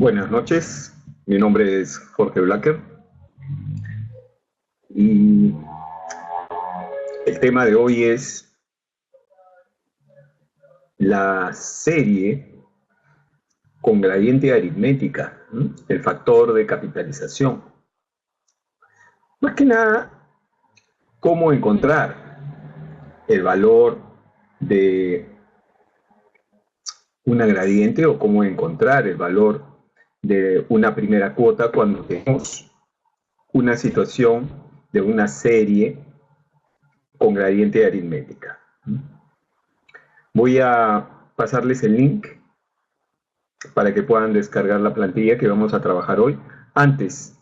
Buenas noches, mi nombre es Jorge Blacker y el tema de hoy es la serie con gradiente aritmética, el factor de capitalización. Más que nada, cómo encontrar el valor de una gradiente o cómo encontrar el valor de una primera cuota cuando tenemos una situación de una serie con gradiente aritmética. Voy a pasarles el link para que puedan descargar la plantilla que vamos a trabajar hoy. Antes,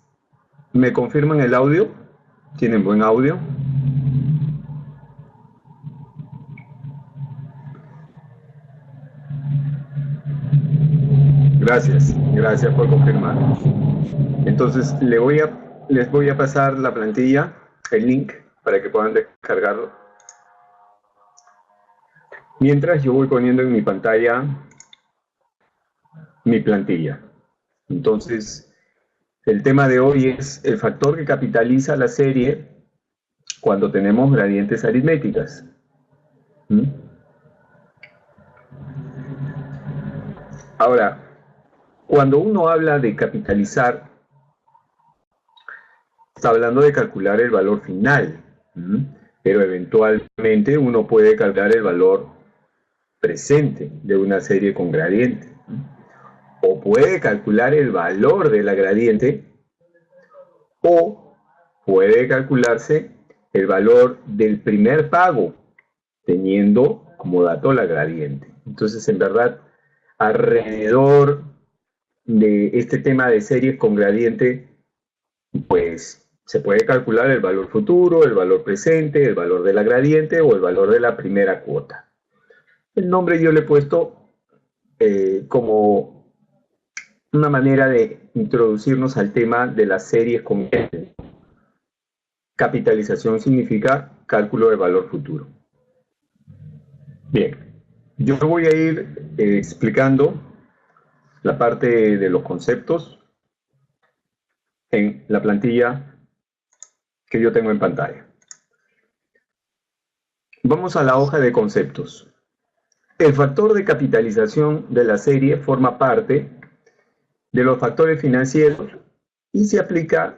¿me confirman el audio? ¿Tienen buen audio? Gracias por confirmar. Entonces, les voy a pasar la plantilla, el link, para que puedan descargarlo. Mientras yo voy poniendo en mi pantalla mi plantilla. Entonces, el tema de hoy es el factor que capitaliza la serie cuando tenemos gradientes aritméticas. Ahora, cuando uno habla de capitalizar, está hablando de calcular el valor final, pero eventualmente uno puede calcular el valor presente de una serie con gradiente, o puede calcular el valor de la gradiente, o puede calcularse el valor del primer pago, teniendo como dato la gradiente. Entonces, en verdad, alrededor de este tema de series con gradiente, pues se puede calcular el valor futuro, el valor presente, el valor de la gradiente o el valor de la primera cuota. El nombre yo le he puesto como una manera de introducirnos al tema de las series con gradiente. Capitalización significa cálculo de valor futuro. Bien, yo voy a ir explicando la parte de los conceptos en la plantilla que yo tengo en pantalla. Vamos a la hoja de conceptos. El factor de capitalización de la serie forma parte de los factores financieros y se aplica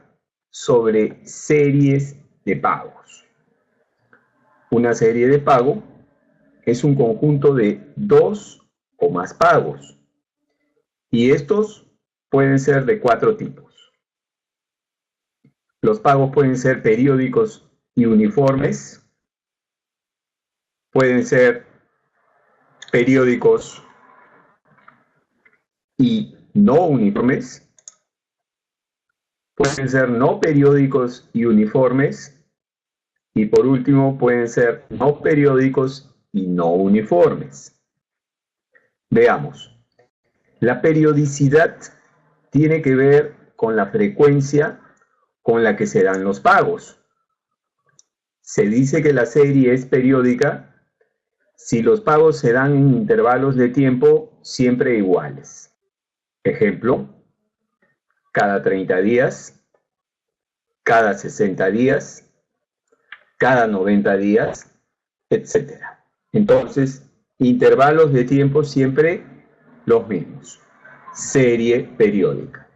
sobre series de pagos. Una serie de pago es un conjunto de dos o más pagos y estos pueden ser de 4 tipos. Los pagos pueden ser periódicos y uniformes, pueden ser periódicos y no uniformes, pueden ser no periódicos y uniformes, y por último pueden ser no periódicos y no uniformes. Veamos. La periodicidad tiene que ver con la frecuencia con la que se dan los pagos. Se dice que la serie es periódica si los pagos se dan en intervalos de tiempo siempre iguales. Ejemplo, cada 30 días, cada 60 días, cada 90 días, etc. Entonces, intervalos de tiempo siempre los mismos. Serie periódica.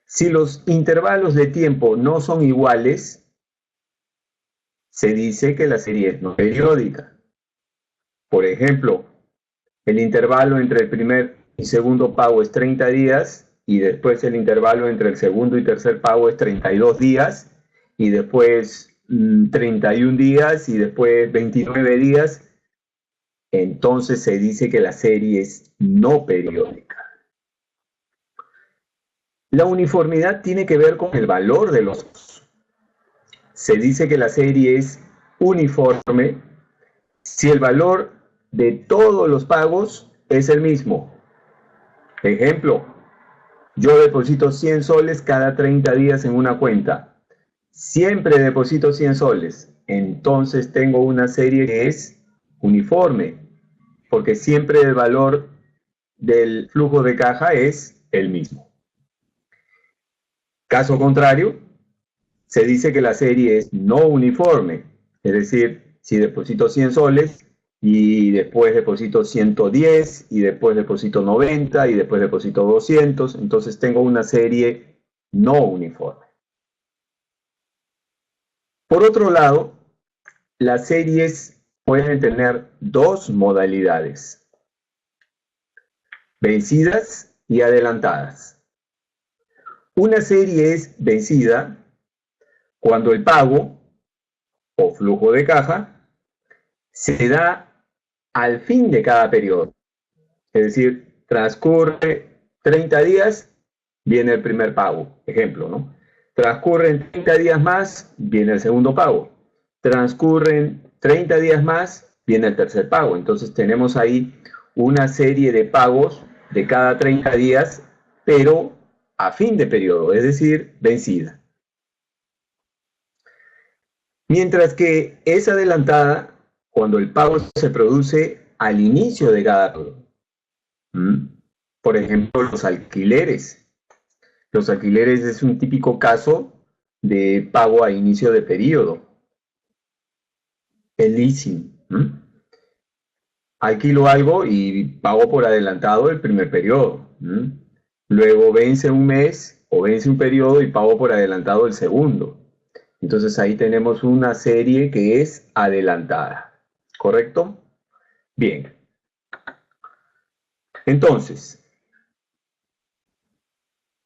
Si los intervalos de tiempo no son iguales, se dice que la serie es no periódica. Por ejemplo, el intervalo entre el primer y segundo pago es 30 días, y después el intervalo entre el segundo y tercer pago es 32 días, y después 31 días, y después 29 días, entonces se dice que la serie es no periódica. La uniformidad tiene que ver con el valor de los pagos. Se dice que la serie es uniforme si el valor de todos los pagos es el mismo. Ejemplo, yo deposito 100 soles cada 30 días en una cuenta. Siempre deposito 100 soles. Entonces tengo una serie que es uniforme, porque siempre el valor del flujo de caja es el mismo. Caso contrario, se dice que la serie es no uniforme, es decir, si deposito 100 soles y después deposito 110 y después deposito 90 y después deposito 200, entonces tengo una serie no uniforme. Por otro lado, las series pueden tener dos modalidades: vencidas y adelantadas. Una serie es vencida cuando el pago o flujo de caja se da al fin de cada periodo. Es decir, transcurre 30 días, viene el primer pago, ejemplo, ¿no? Transcurren 30 días más, viene el segundo pago. Transcurren 30 días más, viene el tercer pago. Entonces tenemos ahí una serie de pagos de cada 30 días, pero a fin de periodo, es decir, vencida. Mientras que es adelantada cuando el pago se produce al inicio de cada periodo. Por ejemplo, los alquileres. Los alquileres es un típico caso de pago a inicio de periodo. El leasing. Alquilo algo y pago por adelantado el primer periodo. Luego vence un mes o vence un periodo y pago por adelantado el segundo. Entonces ahí tenemos una serie que es adelantada. ¿Correcto? Bien. Entonces,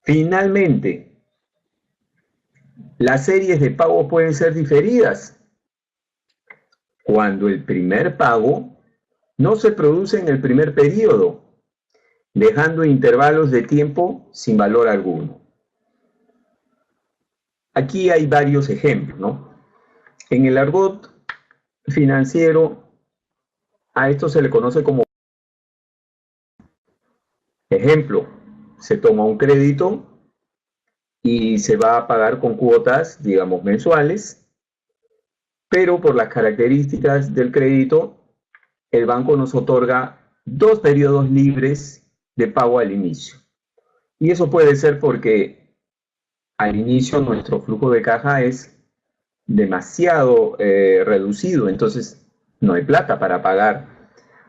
finalmente, las series de pago pueden ser diferidas cuando el primer pago no se produce en el primer periodo, dejando intervalos de tiempo sin valor alguno. Aquí hay varios ejemplos, ¿no? En el argot financiero, a esto se le conoce como ejemplo. Se toma un crédito y se va a pagar con cuotas, digamos, mensuales, pero por las características del crédito, el banco nos otorga 2 periodos libres de pago al inicio. Y eso puede ser porque al inicio nuestro flujo de caja es demasiado reducido, entonces no hay plata para pagar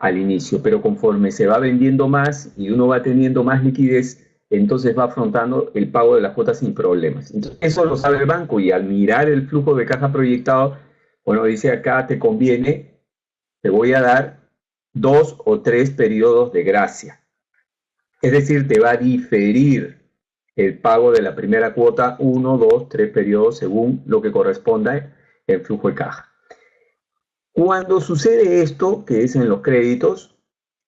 al inicio, pero conforme se va vendiendo más y uno va teniendo más liquidez, entonces va afrontando el pago de las cuotas sin problemas. Entonces, eso lo sabe el banco y al mirar el flujo de caja proyectado, bueno, dice acá te conviene, te voy a dar 2 o 3 periodos de gracia. Es decir, te va a diferir el pago de la primera cuota 1, 2, 3 periodos según lo que corresponda el flujo de caja. Cuando sucede esto, que es en los créditos,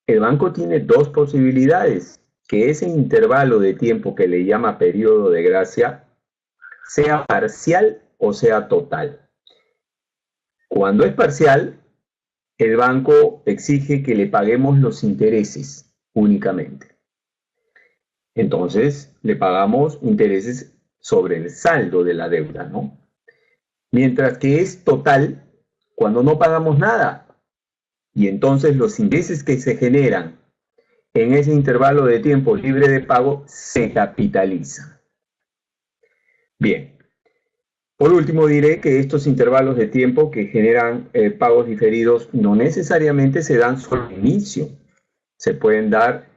el banco tiene dos posibilidades: que ese intervalo de tiempo que le llama periodo de gracia sea parcial o sea total. Cuando es parcial, el banco exige que le paguemos los intereses únicamente. Entonces, le pagamos intereses sobre el saldo de la deuda, ¿no? Mientras que es total cuando no pagamos nada. Y entonces los intereses que se generan en ese intervalo de tiempo libre de pago se capitalizan. Bien. Por último, diré que estos intervalos de tiempo que generan pagos diferidos no necesariamente se dan solo al inicio. Se pueden dar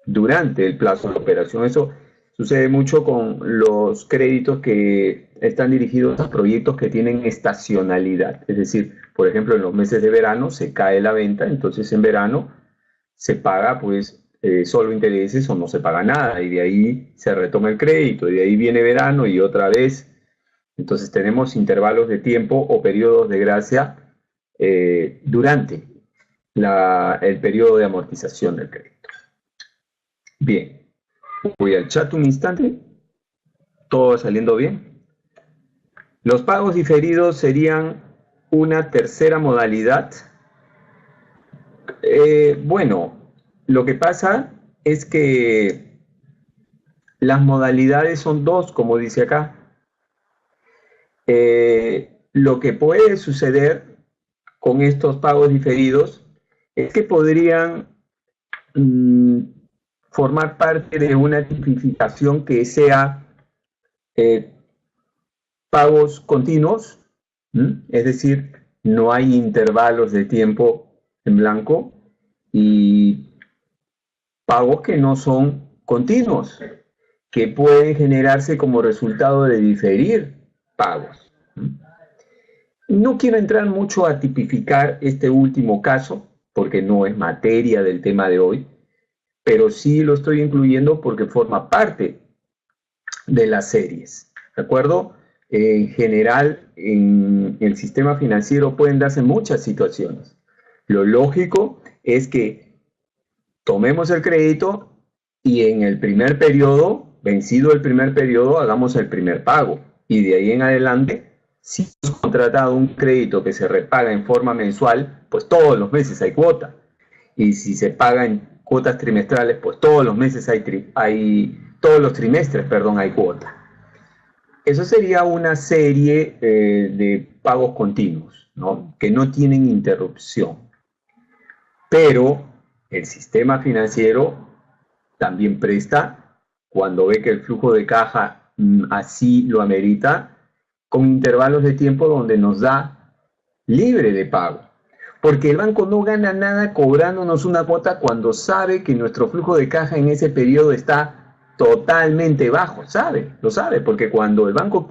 durante el plazo de operación. Eso sucede mucho con los créditos que están dirigidos a proyectos que tienen estacionalidad. Es decir, por ejemplo, en los meses de verano se cae la venta, entonces en verano se paga pues solo intereses o no se paga nada y de ahí se retoma el crédito y de ahí viene verano y otra vez. Entonces tenemos intervalos de tiempo o periodos de gracia durante el periodo de amortización del crédito. Bien, voy al chat un instante. ¿Todo saliendo bien? Los pagos diferidos serían una tercera modalidad. Bueno, lo que pasa es que las modalidades son dos, como dice acá. Lo que puede suceder con estos pagos diferidos es que podrían formar parte de una tipificación que sea pagos continuos, es decir, no hay intervalos de tiempo en blanco, y pagos que no son continuos, que pueden generarse como resultado de diferir pagos. No quiero entrar mucho a tipificar este último caso, porque no es materia del tema de hoy, pero sí lo estoy incluyendo porque forma parte de las series, ¿de acuerdo? En general, en el sistema financiero pueden darse muchas situaciones. Lo lógico es que tomemos el crédito y en el primer periodo, vencido el primer periodo, hagamos el primer pago. Y de ahí en adelante, si hemos contratado un crédito que se repaga en forma mensual, pues todos los meses hay cuota. Y si se paga en cuotas trimestrales, pues todos los meses todos los trimestres, perdón, hay cuota. Eso sería una serie de pagos continuos, ¿no? Que no tienen interrupción. Pero el sistema financiero también presta, cuando ve que el flujo de caja así lo amerita, con intervalos de tiempo donde nos da libre de pago. Porque el banco no gana nada cobrándonos una cuota cuando sabe que nuestro flujo de caja en ese periodo está totalmente bajo, lo sabe, porque cuando el banco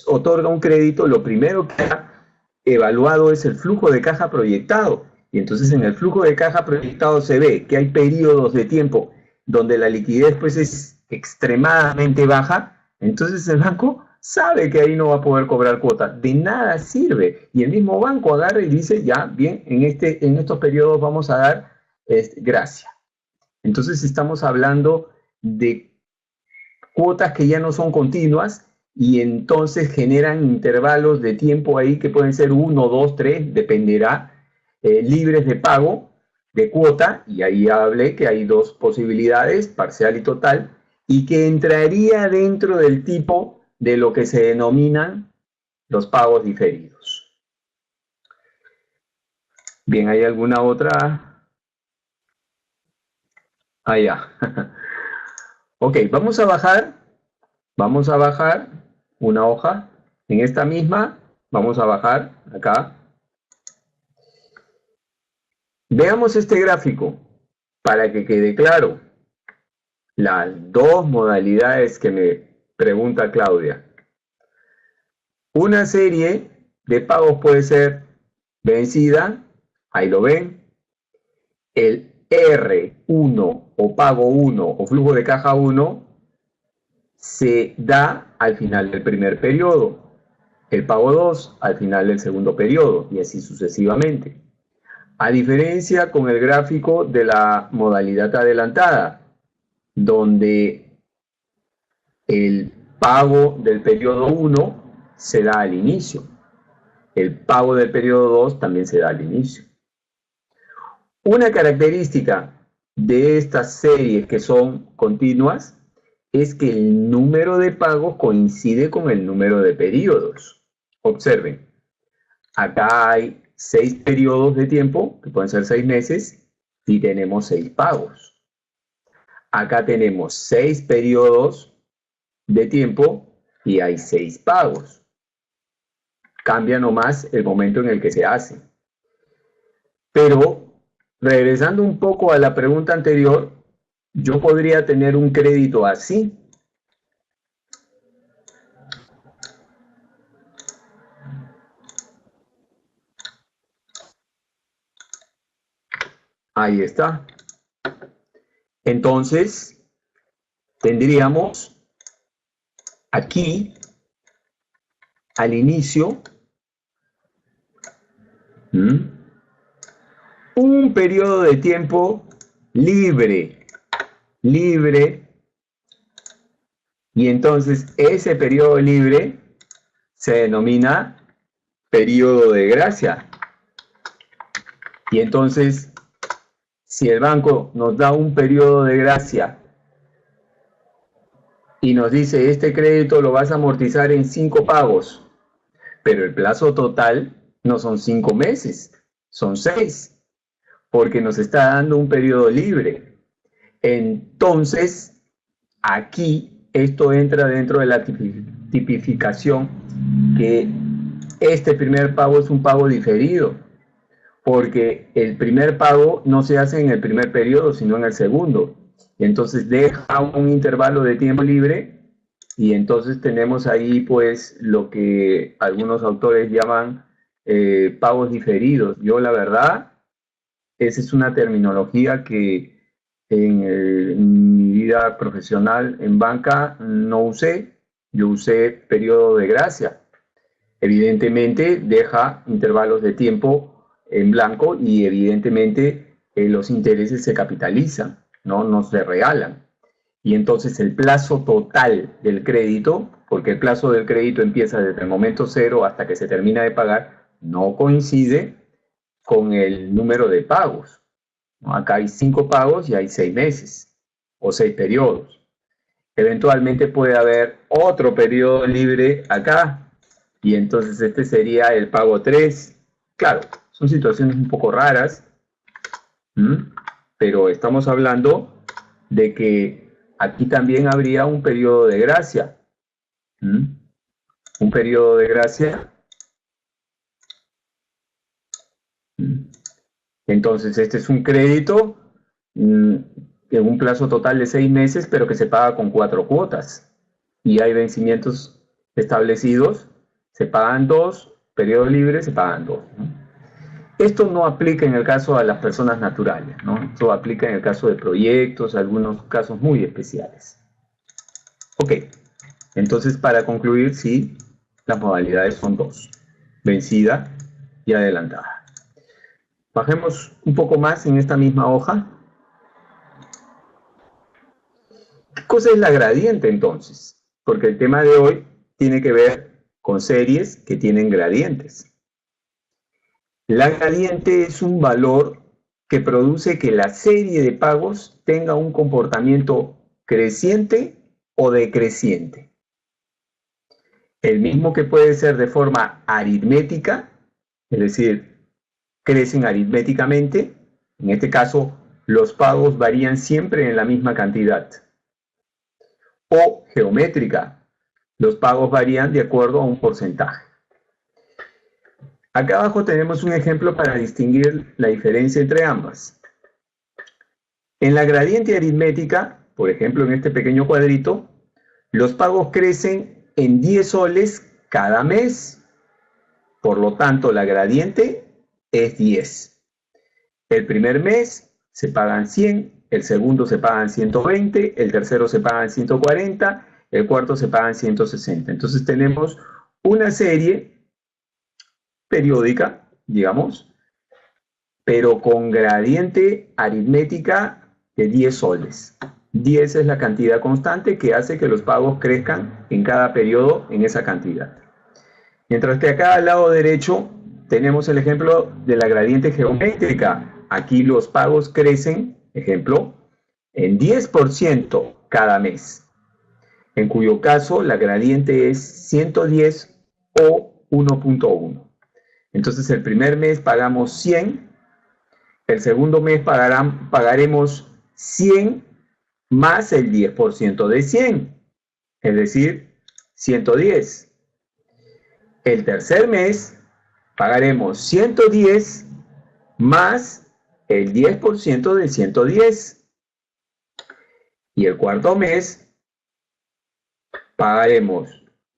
otorga un crédito, lo primero que ha evaluado es el flujo de caja proyectado, y entonces en el flujo de caja proyectado se ve que hay periodos de tiempo donde la liquidez pues es extremadamente baja, entonces el banco sabe que ahí no va a poder cobrar cuota, de nada sirve, y el mismo banco agarra y dice, ya, bien, en estos periodos vamos a dar gracia. Entonces estamos hablando de cuotas que ya no son continuas y entonces generan intervalos de tiempo ahí que pueden ser 1, 2, 3, dependerá, libres de pago de cuota, y ahí hablé que hay dos posibilidades, parcial y total, y que entraría dentro del tipo de lo que se denominan los pagos diferidos. Bien, ¿hay alguna otra? Ah, ya. Ok, vamos a bajar una hoja. En esta misma, vamos a bajar acá. Veamos este gráfico para que quede claro las dos modalidades que me pregunta Claudia. Una serie de pagos puede ser vencida, ahí lo ven. El R1 o pago 1 o flujo de caja 1 se da al final del primer periodo, el pago 2 al final del segundo periodo y así sucesivamente. A diferencia con el gráfico de la modalidad adelantada, donde el pago del periodo 1 se da al inicio, el pago del periodo 2 también se da al inicio. Una característica de estas series que son continuas es que el número de pagos coincide con el número de periodos. Observen, acá hay 6 periodos de tiempo, que pueden ser 6 meses, y tenemos 6 pagos. Acá tenemos 6 periodos de tiempo y hay 6 pagos. Cambia nomás el momento en el que se hace. Pero, regresando un poco a la pregunta anterior, yo podría tener un crédito así. Ahí está. Entonces, tendríamos aquí, al inicio, un periodo de tiempo libre, y entonces ese periodo libre se denomina periodo de gracia. Y entonces, si el banco nos da un periodo de gracia y nos dice, este crédito lo vas a amortizar en 5 pagos, pero el plazo total no son 5 meses, son 6. porque nos está dando un periodo libre. Entonces, aquí esto entra dentro de la tipificación, que este primer pago es un pago diferido, porque el primer pago no se hace en el primer periodo, sino en el segundo. Entonces deja un intervalo de tiempo libre y entonces tenemos ahí pues lo que algunos autores llaman pagos diferidos. Yo la verdad, esa es una terminología que en mi vida profesional en banca no usé. Yo usé periodo de gracia. Evidentemente deja intervalos de tiempo en blanco y evidentemente los intereses se capitalizan, no se regalan. Y entonces el plazo total del crédito, porque el plazo del crédito empieza desde el momento cero hasta que se termina de pagar, no coincide con el número de pagos, ¿no? Acá hay 5 pagos y hay 6 meses o 6 periodos. Eventualmente puede haber otro periodo libre acá, y entonces este sería el pago 3. Claro, son situaciones un poco raras, pero estamos hablando de que aquí también habría un periodo de gracia. Un periodo de gracia. Entonces este es un crédito en un plazo total de 6 meses, pero que se paga con 4 cuotas. Y hay vencimientos establecidos. Se pagan 2, periodo libre se pagan 2, ¿no? Esto no aplica en el caso de las personas naturales, ¿no? Esto aplica en el caso de proyectos, algunos casos muy especiales. Ok, entonces para concluir, sí, las modalidades son 2, vencida y adelantada. Bajemos un poco más en esta misma hoja. ¿Qué cosa es la gradiente entonces? Porque el tema de hoy tiene que ver con series que tienen gradientes. La gradiente es un valor que produce que la serie de pagos tenga un comportamiento creciente o decreciente. El mismo que puede ser de forma aritmética, es decir, crecen aritméticamente. En este caso, los pagos varían siempre en la misma cantidad. O geométrica, los pagos varían de acuerdo a un porcentaje. Acá abajo tenemos un ejemplo para distinguir la diferencia entre ambas. En la gradiente aritmética, por ejemplo en este pequeño cuadrito, los pagos crecen en 10 soles cada mes. Por lo tanto, la gradiente es 10. El primer mes se pagan 100, el segundo se pagan 120, el tercero se pagan 140, el cuarto se pagan 160. Entonces tenemos una serie periódica, digamos, pero con gradiente aritmética de 10 soles. 10 es la cantidad constante que hace que los pagos crezcan en cada periodo en esa cantidad. Mientras que acá al lado derecho tenemos el ejemplo de la gradiente geométrica. Aquí los pagos crecen, ejemplo, en 10% cada mes, en cuyo caso la gradiente es 110 o 1.1. Entonces el primer mes pagamos 100, el segundo mes pagaremos 100 más el 10% de 100, es decir, 110. El tercer mes pagaremos 110 más el 10% de 110. Y el cuarto mes pagaremos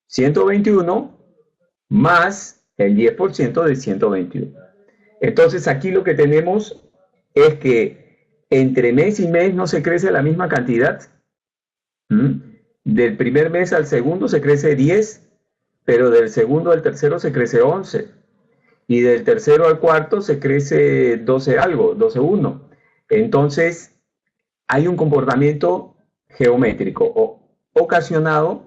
121 más el 10% de 121. Entonces aquí lo que tenemos es que entre mes y mes no se crece la misma cantidad. Del primer mes al segundo se crece 10, pero del segundo al tercero se crece 11. Y del tercero al cuarto se crece 12 algo, 12.1. Entonces hay un comportamiento geométrico ocasionado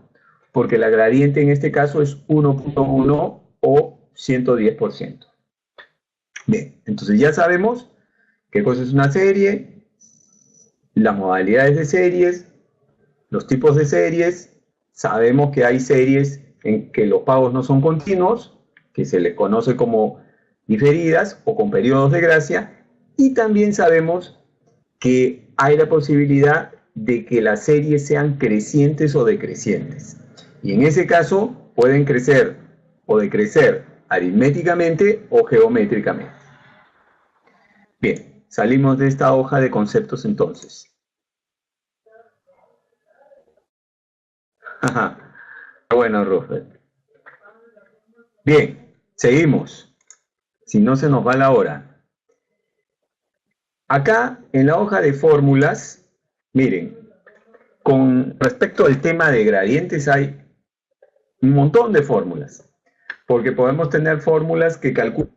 porque la gradiente en este caso es 1.1 o 110%. Bien, entonces ya sabemos qué cosa es una serie, las modalidades de series, los tipos de series. Sabemos que hay series en que los pagos no son continuos, que se les conoce como diferidas o con periodos de gracia, Y también sabemos que hay la posibilidad de que las series sean crecientes o decrecientes. Y en ese caso pueden crecer o decrecer aritméticamente o geométricamente. Bien, salimos de esta hoja de conceptos entonces. Bueno, Rufet. Bien, seguimos. Si no se nos va la hora. Acá en la hoja de fórmulas, miren, con respecto al tema de gradientes hay un montón de fórmulas, porque podemos tener fórmulas que calculan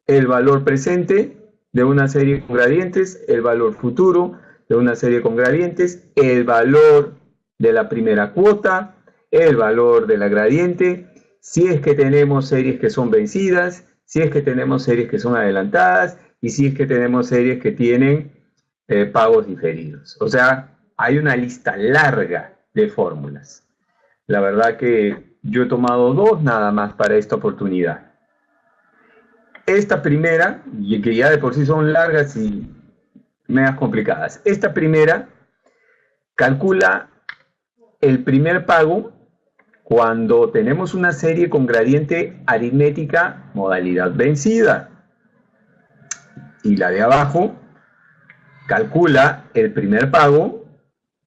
el valor presente de una serie con gradientes, el valor futuro de una serie con gradientes, el valor de la primera cuota, el valor de la gradiente, si es que tenemos series que son vencidas, si es que tenemos series que son adelantadas y si es que tenemos series que tienen pagos diferidos. O sea, hay una lista larga de fórmulas. La verdad que yo he tomado dos nada más para esta oportunidad. Esta primera, y que ya de por sí son largas y medias complicadas, esta primera calcula el primer pago cuando tenemos una serie con gradiente aritmética modalidad vencida. Y la de abajo calcula el primer pago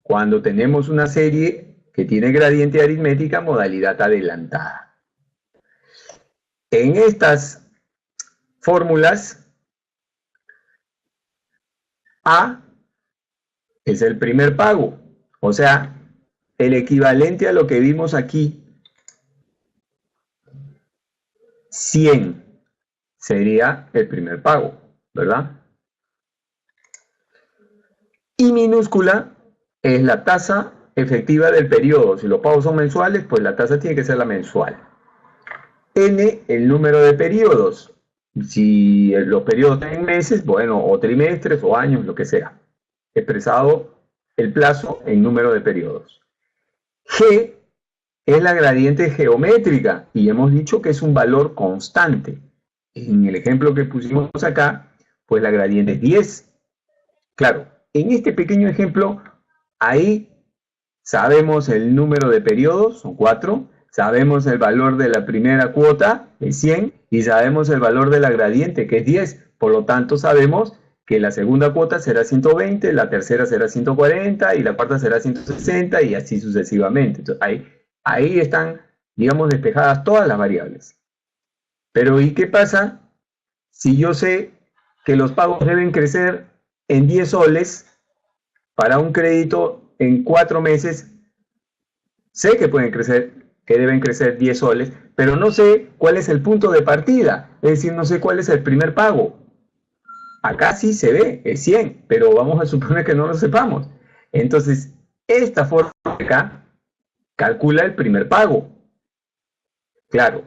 cuando tenemos una serie que tiene gradiente aritmética modalidad adelantada. En estas fórmulas, A es el primer pago, o sea, el equivalente a lo que vimos aquí, 100 sería el primer pago, ¿verdad? Y minúscula es la tasa efectiva del periodo. Si los pagos son mensuales, pues la tasa tiene que ser la mensual. N, el número de periodos. Si los periodos tienen meses, bueno, o trimestres o años, lo que sea. Expresado el plazo en número de periodos. G es la gradiente geométrica y hemos dicho que es un valor constante. En el ejemplo que pusimos acá, pues la gradiente es 10. Claro, en este pequeño ejemplo, ahí sabemos el número de periodos, son 4, sabemos el valor de la primera cuota, es 100, y sabemos el valor de la gradiente, que es 10. Por lo tanto, sabemos que la segunda cuota será 120, la tercera será 140, y la cuarta será 160, y así sucesivamente. Entonces, ahí están, digamos, despejadas todas las variables. Pero, ¿y qué pasa si yo sé que los pagos deben crecer en 10 soles para un crédito en 4 meses? Sé que pueden crecer, que deben crecer 10 soles, pero no sé cuál es el punto de partida, es decir, no sé cuál es el primer pago. Acá sí se ve, es 100, pero vamos a suponer que no lo sepamos. Entonces, esta fórmula acá calcula el primer pago. Claro,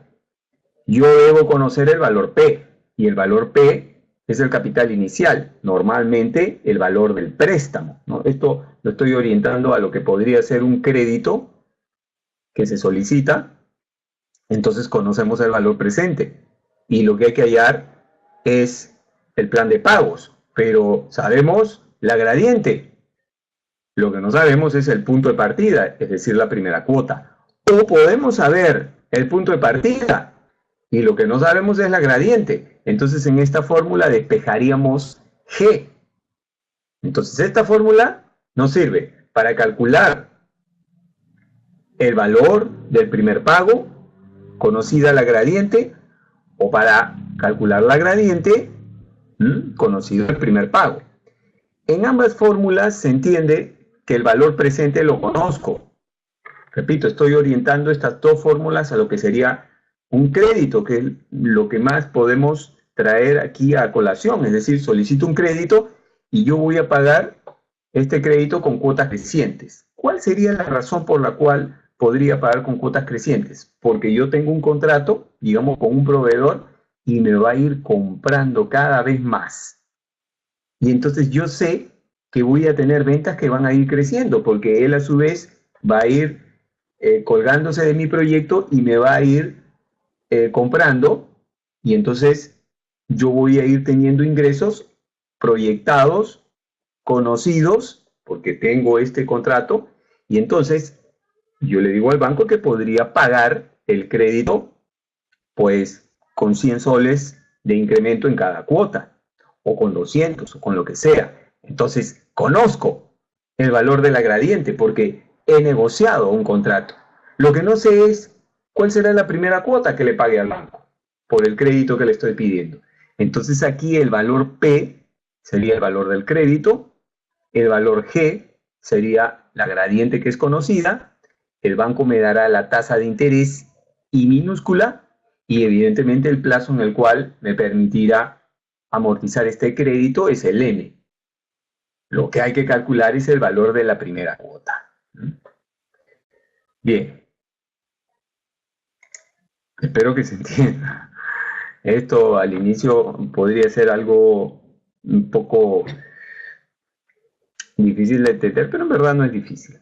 yo debo conocer el valor P, y el valor P es el capital inicial, normalmente el valor del préstamo, ¿no? Esto lo estoy orientando a lo que podría ser un crédito que se solicita, entonces conocemos el valor presente, y lo que hay que hallar es el plan de pagos, pero sabemos la gradiente. Lo que no sabemos es el punto de partida, es decir, la primera cuota. O podemos saber el punto de partida, y lo que no sabemos es la gradiente. Entonces en esta fórmula despejaríamos G. Entonces esta fórmula nos sirve para calcular el valor del primer pago, conocida la gradiente, o para calcular la gradiente, conocido el primer pago. En ambas fórmulas se entiende que el valor presente lo conozco. Repito, estoy orientando estas dos fórmulas a lo que sería un crédito, que es lo que más podemos traer aquí a colación. Es decir, solicito un crédito y yo voy a pagar este crédito con cuotas crecientes. ¿Cuál sería la razón por la cual podría pagar con cuotas crecientes? Porque yo tengo un contrato, digamos, con un proveedor y me va a ir comprando cada vez más. Y entonces yo sé que voy a tener ventas que van a ir creciendo, porque él a su vez va a ir colgándose de mi proyecto y me va a ir comprando, y entonces yo voy a ir teniendo ingresos proyectados, conocidos, porque tengo este contrato, y entonces yo le digo al banco que podría pagar el crédito, pues, con 100 soles de incremento en cada cuota, o con 200, o con lo que sea. Entonces, conozco el valor de la gradiente, porque he negociado un contrato. Lo que no sé es cuál será la primera cuota que le pague al banco por el crédito que le estoy pidiendo. Entonces aquí el valor P sería el valor del crédito, el valor G sería la gradiente que es conocida, el banco me dará la tasa de interés I minúscula y evidentemente el plazo en el cual me permitirá amortizar este crédito es el M. Lo que hay que calcular es el valor de la primera cuota. Bien. Espero que se entienda. Esto al inicio podría ser algo un poco difícil de entender, pero en verdad no es difícil.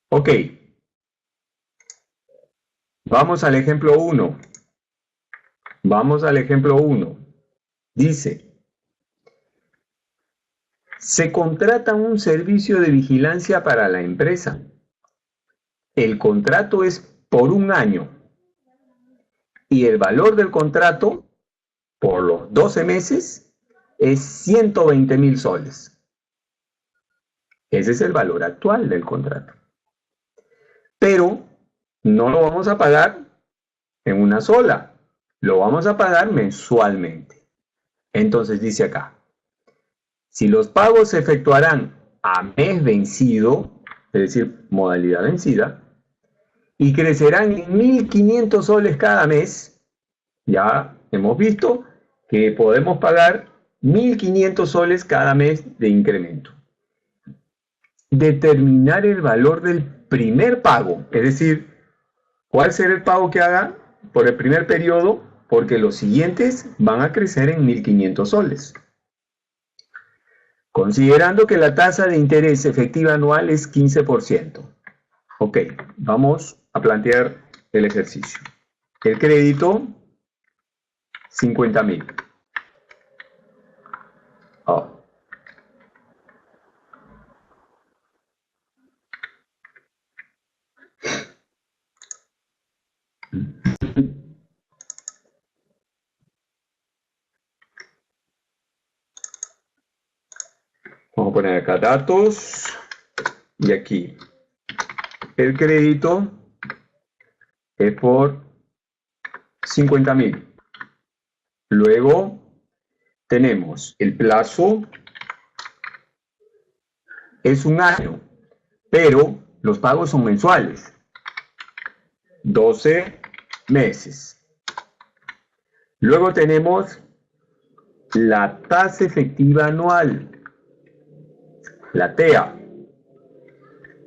Ok. Vamos al ejemplo 1. Vamos al ejemplo 1. Dice, se contrata un servicio de vigilancia para la empresa. El contrato es por un año y el valor del contrato por los 12 meses es 120.000 soles. Ese es el valor actual del contrato. Pero no lo vamos a pagar en una sola, lo vamos a pagar mensualmente. Entonces dice acá, si los pagos se efectuarán a mes vencido, es decir, modalidad vencida, y crecerán en 1.500 soles cada mes, ya hemos visto que podemos pagar 1.500 soles cada mes de incremento. Determinar el valor del primer pago, es decir, ¿cuál será el pago que haga por el primer periodo? Porque los siguientes van a crecer en 1.500 soles. Considerando que la tasa de interés efectiva anual es 15%. Ok, vamos a plantear el ejercicio. El crédito, 50.000. Oh. Vamos a poner acá datos y aquí el crédito es por 50.000. Luego tenemos el plazo, es un año, pero los pagos son mensuales. 12 meses. Luego tenemos la tasa efectiva anual, la TEA.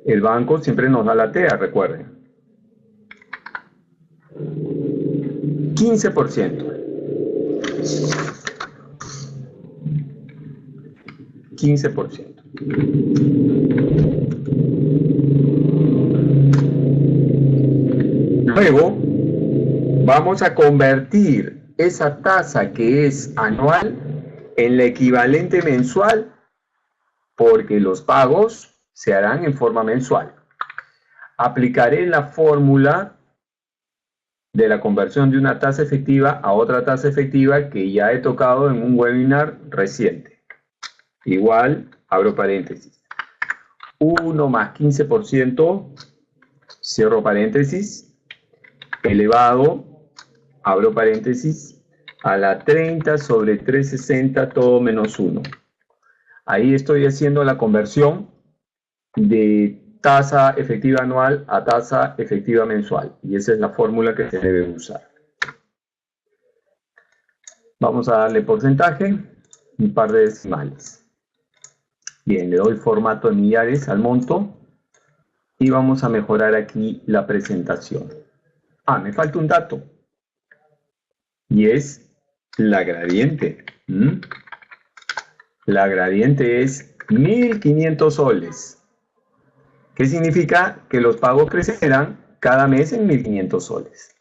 El banco siempre nos da la TEA, recuerden. 15%. 15%. Luego vamos a convertir esa tasa que es anual en la equivalente mensual porque los pagos se harán en forma mensual. Aplicaré la fórmula de la conversión de una tasa efectiva a otra tasa efectiva que ya he tocado en un webinar reciente. Igual, abro paréntesis. 1 más 15%, cierro paréntesis, elevado, abro paréntesis, a la 30 sobre 360 todo menos 1. Ahí estoy haciendo la conversión de tasa efectiva anual a tasa efectiva mensual. Y esa es la fórmula que se debe usar. Vamos a darle porcentaje, un par de decimales. Bien, le doy formato en millares al monto. Y vamos a mejorar aquí la presentación. Ah, me falta un dato. Y es la gradiente. La gradiente es 1.500 soles. ¿Qué significa? Que los pagos crecerán cada mes en 1.500 soles.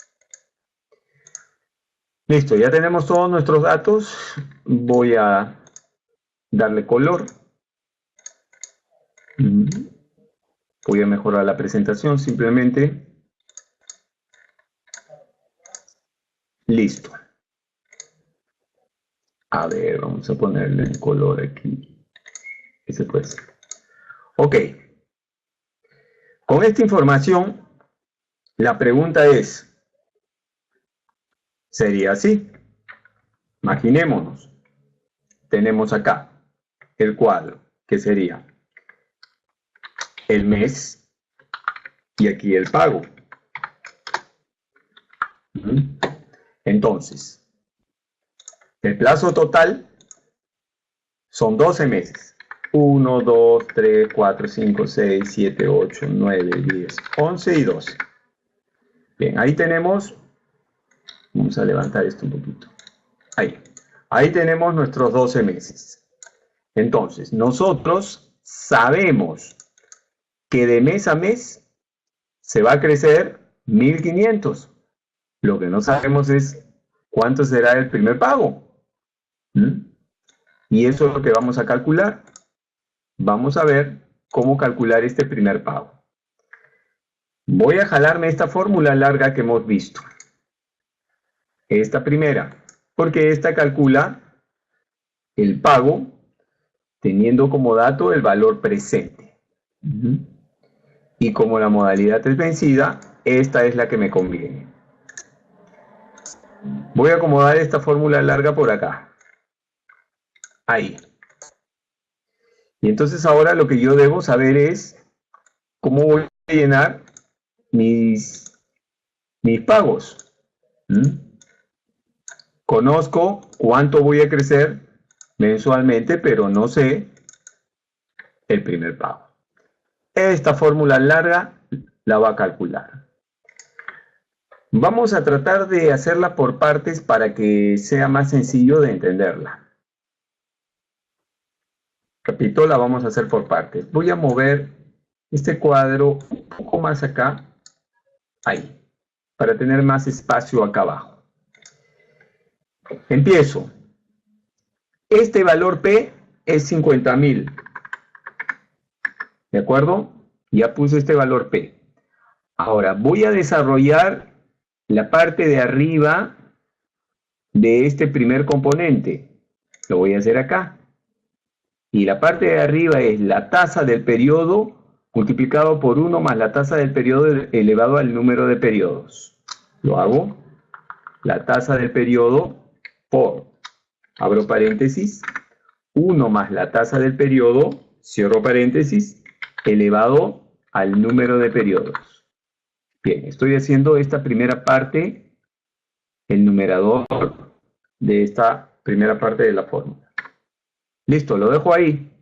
Listo, ya tenemos todos nuestros datos. Voy a darle color. Voy a mejorar la presentación simplemente. Listo. A ver, vamos a ponerle el color aquí. Ese puede ser. Ok. Con esta información, la pregunta es, ¿sería así? Imaginémonos. Tenemos acá el cuadro, que sería el mes y aquí el pago. Entonces, el plazo total son 12 meses. 1, 2, 3, 4, 5, 6, 7, 8, 9, 10, 11 y 12. Bien, ahí tenemos, vamos a levantar esto un poquito. Ahí tenemos nuestros 12 meses. Entonces, nosotros sabemos que de mes a mes se va a crecer 1.500. Lo que no sabemos es cuánto será el primer pago. Y eso es lo que vamos a calcular. Vamos a ver cómo calcular este primer pago. Voy a jalarme esta fórmula larga que hemos visto. Esta primera, porque esta calcula el pago teniendo como dato el valor presente. Y como la modalidad es vencida, esta es la que me conviene. Voy a acomodar esta fórmula larga por acá. Ahí. Y entonces ahora lo que yo debo saber es cómo voy a llenar mis pagos. Conozco cuánto voy a crecer mensualmente, pero no sé el primer pago. Esta fórmula larga la va a calcular. Vamos a tratar de hacerla por partes para que sea más sencillo de entenderla. Repito, la vamos a hacer por partes. Voy a mover este cuadro un poco más acá, ahí, para tener más espacio acá abajo. Empiezo. Este valor P es 50.000. ¿De acuerdo? Ya puse este valor P. Ahora, voy a desarrollar la parte de arriba de este primer componente. Lo voy a hacer acá. Y la parte de arriba es la tasa del periodo multiplicado por 1 más la tasa del periodo elevado al número de periodos. Lo hago. La tasa del periodo por, abro paréntesis, 1 más la tasa del periodo, cierro paréntesis, elevado al número de periodos. Bien, estoy haciendo esta primera parte, el numerador de esta primera parte de la fórmula. Listo, lo dejo ahí.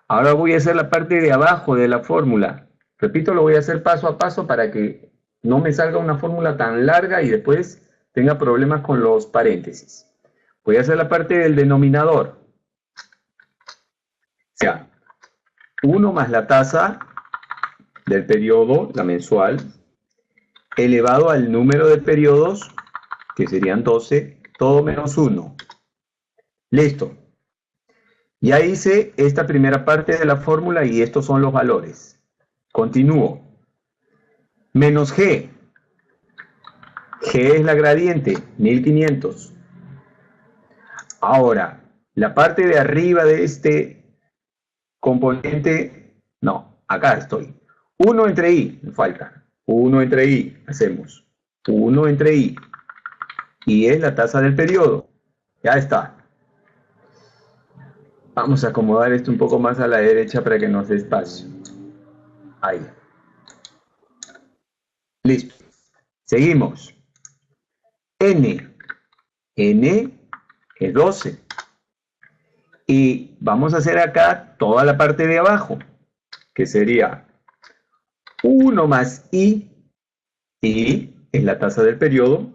Ahora voy a hacer la parte de abajo de la fórmula. Repito, lo voy a hacer paso a paso para que no me salga una fórmula tan larga y después tenga problemas con los paréntesis. Voy a hacer la parte del denominador. O sea, 1 más la tasa del periodo, la mensual, elevado al número de periodos, que serían 12, todo menos 1. Listo. Ya hice esta primera parte de la fórmula y estos son los valores. Continúo. Menos G. G es la gradiente, 1500. Ahora, la parte de arriba de este componente, no, acá estoy. 1 entre I, me falta. 1 entre I, hacemos. 1 entre I. Y es la tasa del periodo. Ya está. Vamos a acomodar esto un poco más a la derecha para que nos dé espacio. Ahí. Listo. Seguimos. N. N es 12. Y vamos a hacer acá toda la parte de abajo, que sería 1 más I. I es la tasa del periodo.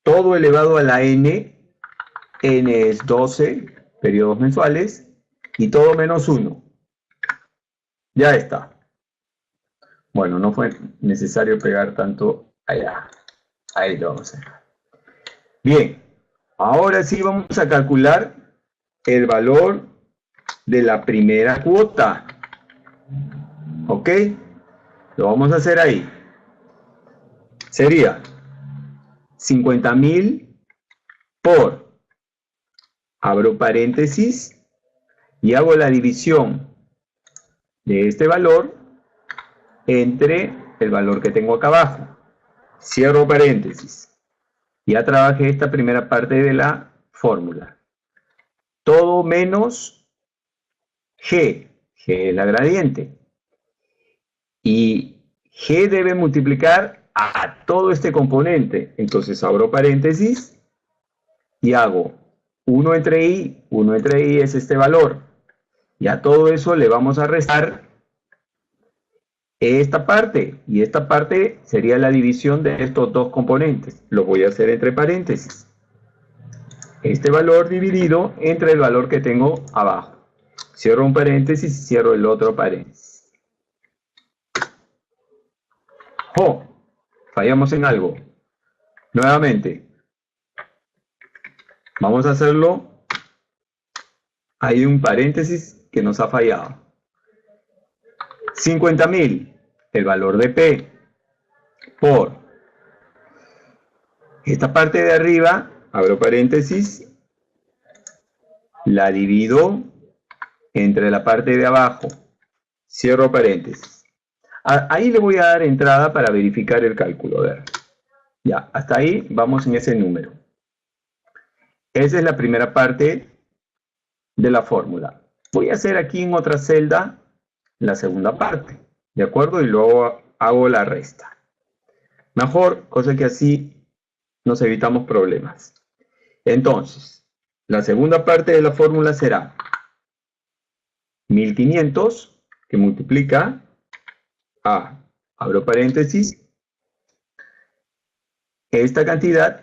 Todo elevado a la N. N es 12 periodos mensuales. Y todo menos 1. Ya está. Bueno, no fue necesario pegar tanto allá. Ahí lo vamos a dejar. Bien, ahora sí vamos a calcular el valor de la primera cuota. ¿Ok? Lo vamos a hacer ahí. Sería 50.000 por, abro paréntesis, y hago la división de este valor entre el valor que tengo acá abajo. Cierro paréntesis. Ya trabajé esta primera parte de la fórmula. Todo menos G. G es la gradiente. Y G debe multiplicar a todo este componente. Entonces abro paréntesis y hago 1 entre I. 1 entre I es este valor. Y a todo eso le vamos a restar esta parte. Y esta parte sería la división de estos dos componentes. Lo voy a hacer entre paréntesis. Este valor dividido entre el valor que tengo abajo. Cierro un paréntesis y cierro el otro paréntesis. ¡Oh! Fallamos en algo. Nuevamente. Vamos a hacerlo. Hay un paréntesis que nos ha fallado. 50.000, el valor de P, por esta parte de arriba, abro paréntesis, la divido entre la parte de abajo, cierro paréntesis. Ahí le voy a dar entrada para verificar el cálculo. A ver. Ya, hasta ahí vamos en ese número. Esa es la primera parte de la fórmula. Voy a hacer aquí en otra celda la segunda parte, ¿de acuerdo? Y luego hago la resta. Mejor, cosa que así nos evitamos problemas. Entonces, la segunda parte de la fórmula será 1500, que multiplica a, abro paréntesis, esta cantidad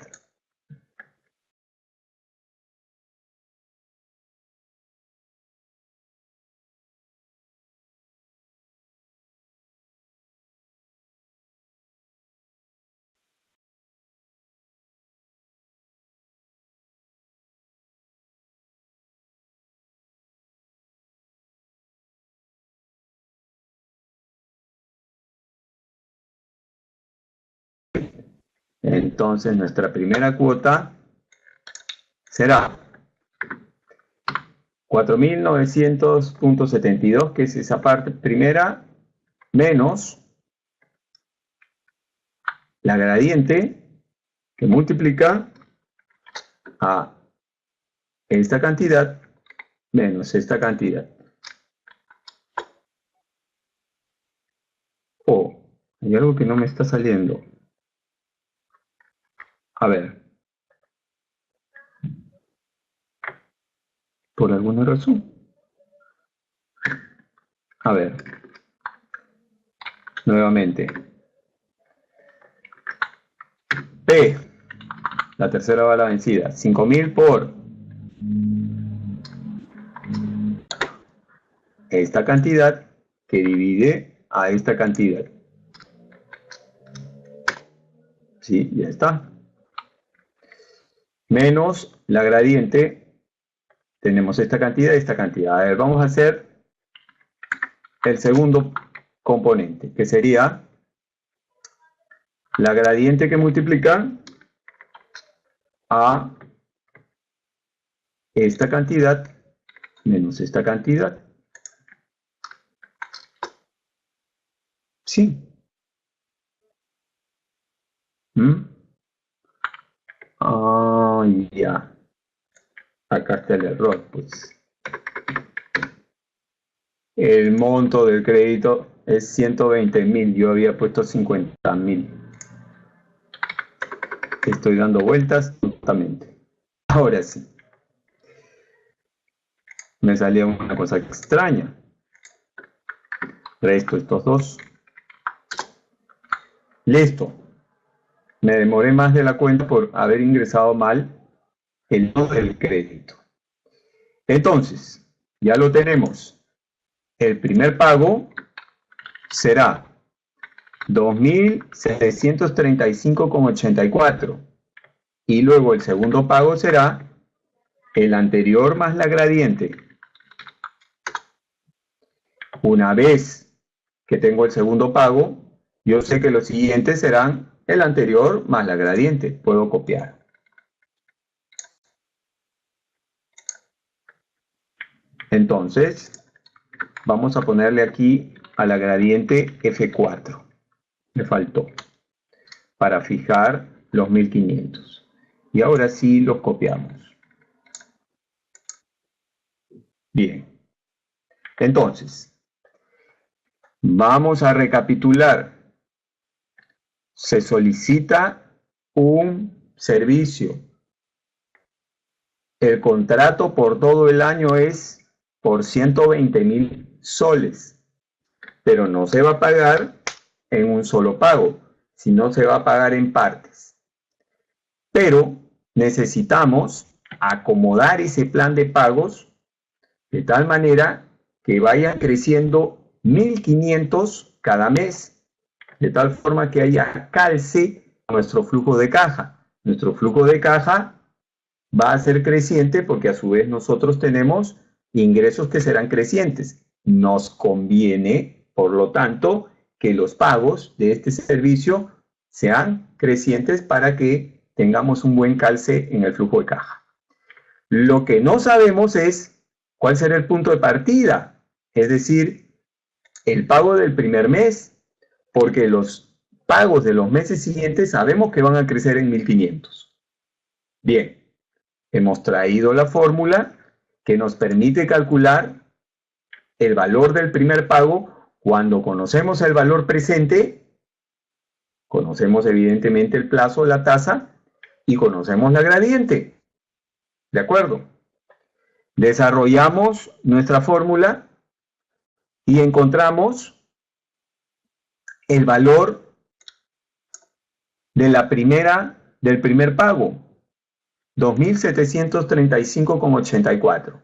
entonces nuestra primera cuota será 4.900.72, que es esa parte primera, menos la gradiente, que multiplica a esta cantidad menos esta cantidad. Oh, hay algo que no me está saliendo. A ver. Por alguna razón. A ver. Nuevamente. P. La tercera bala vencida. 5.000 por esta cantidad que divide a esta cantidad. Sí, ya está. Menos la gradiente. Tenemos esta cantidad y esta cantidad. A ver, vamos a hacer el segundo componente, que sería la gradiente que multiplica a esta cantidad menos esta cantidad. Sí. Ah, ya. Acá está el error, pues. El monto del crédito es 120.000. Yo había puesto 50.000. Estoy dando vueltas justamente. Ahora sí. Me salía una cosa extraña. Resto estos dos. Listo. Me demoré más de la cuenta por haber ingresado mal el monto del crédito. Entonces, ya lo tenemos. El primer pago será 2.735,84. Y luego el segundo pago será el anterior más la gradiente. Una vez que tengo el segundo pago, yo sé que los siguientes serán el anterior más la gradiente. Puedo copiar. Entonces, vamos a ponerle aquí a la gradiente F4. Me faltó. Para fijar los 1500. Y ahora sí los copiamos. Bien. Entonces, vamos a recapitular. Se solicita un servicio. El contrato por todo el año es por 120.000 soles, pero no se va a pagar en un solo pago, sino se va a pagar en partes. Pero necesitamos acomodar ese plan de pagos de tal manera que vaya creciendo 1.500 cada mes, de tal forma que haya calce a nuestro flujo de caja. Nuestro flujo de caja va a ser creciente porque a su vez nosotros tenemos ingresos que serán crecientes. Nos conviene, por lo tanto, que los pagos de este servicio sean crecientes para que tengamos un buen calce en el flujo de caja. Lo que no sabemos es cuál será el punto de partida, es decir, el pago del primer mes, porque los pagos de los meses siguientes sabemos que van a crecer en 1.500. Bien, hemos traído la fórmula que nos permite calcular el valor del primer pago cuando conocemos el valor presente, conocemos evidentemente el plazo, la tasa y conocemos la gradiente. ¿De acuerdo? Desarrollamos nuestra fórmula y encontramos el valor de del primer pago, 2.735,84.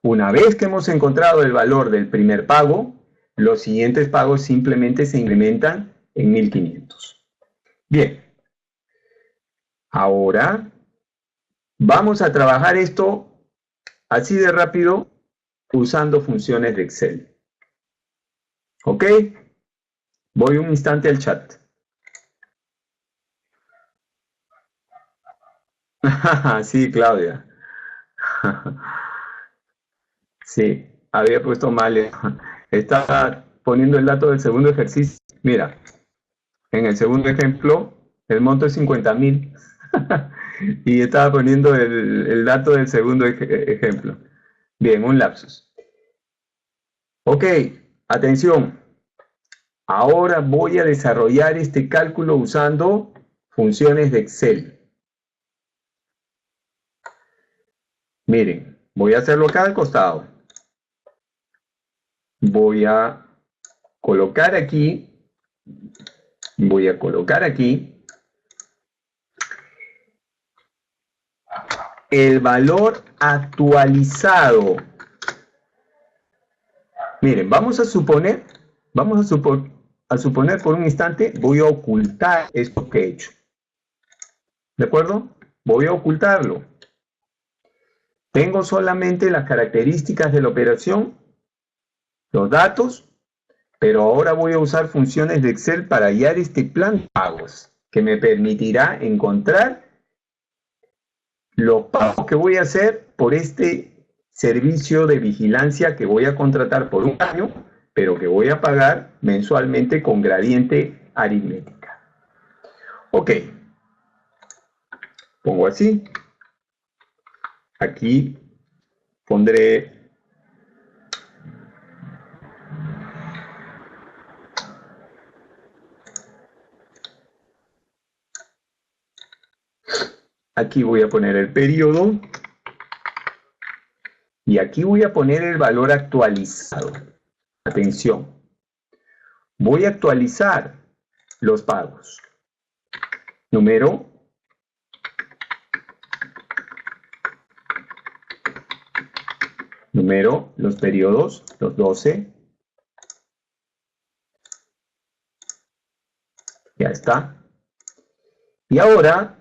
Una vez que hemos encontrado el valor del primer pago, los siguientes pagos simplemente se incrementan en 1.500. Bien, ahora vamos a trabajar esto así de rápido usando funciones de Excel. ¿Ok? Voy un instante al chat. Sí, Claudia. Sí, había puesto mal. Estaba poniendo el dato del segundo ejercicio. Mira, en el segundo ejemplo, el monto es 50.000. Y estaba poniendo el dato del segundo ejemplo. Bien, un lapsus. Ok, atención. Ahora voy a desarrollar este cálculo usando funciones de Excel. Miren, voy a hacerlo acá al costado. Voy a colocar aquí el valor actualizado. Miren, vamos a suponer por un instante, voy a ocultar esto que he hecho. ¿De acuerdo? Voy a ocultarlo. Tengo solamente las características de la operación, los datos, pero ahora voy a usar funciones de Excel para hallar este plan de pagos que me permitirá encontrar los pagos que voy a hacer por este servicio de vigilancia que voy a contratar por un año, pero que voy a pagar mensualmente con gradiente aritmética. Ok, pongo así. Aquí pondré aquí voy a poner el periodo y aquí voy a poner el valor actualizado. Atención, voy a actualizar los pagos. Número los periodos, los 12. Ya está. Y ahora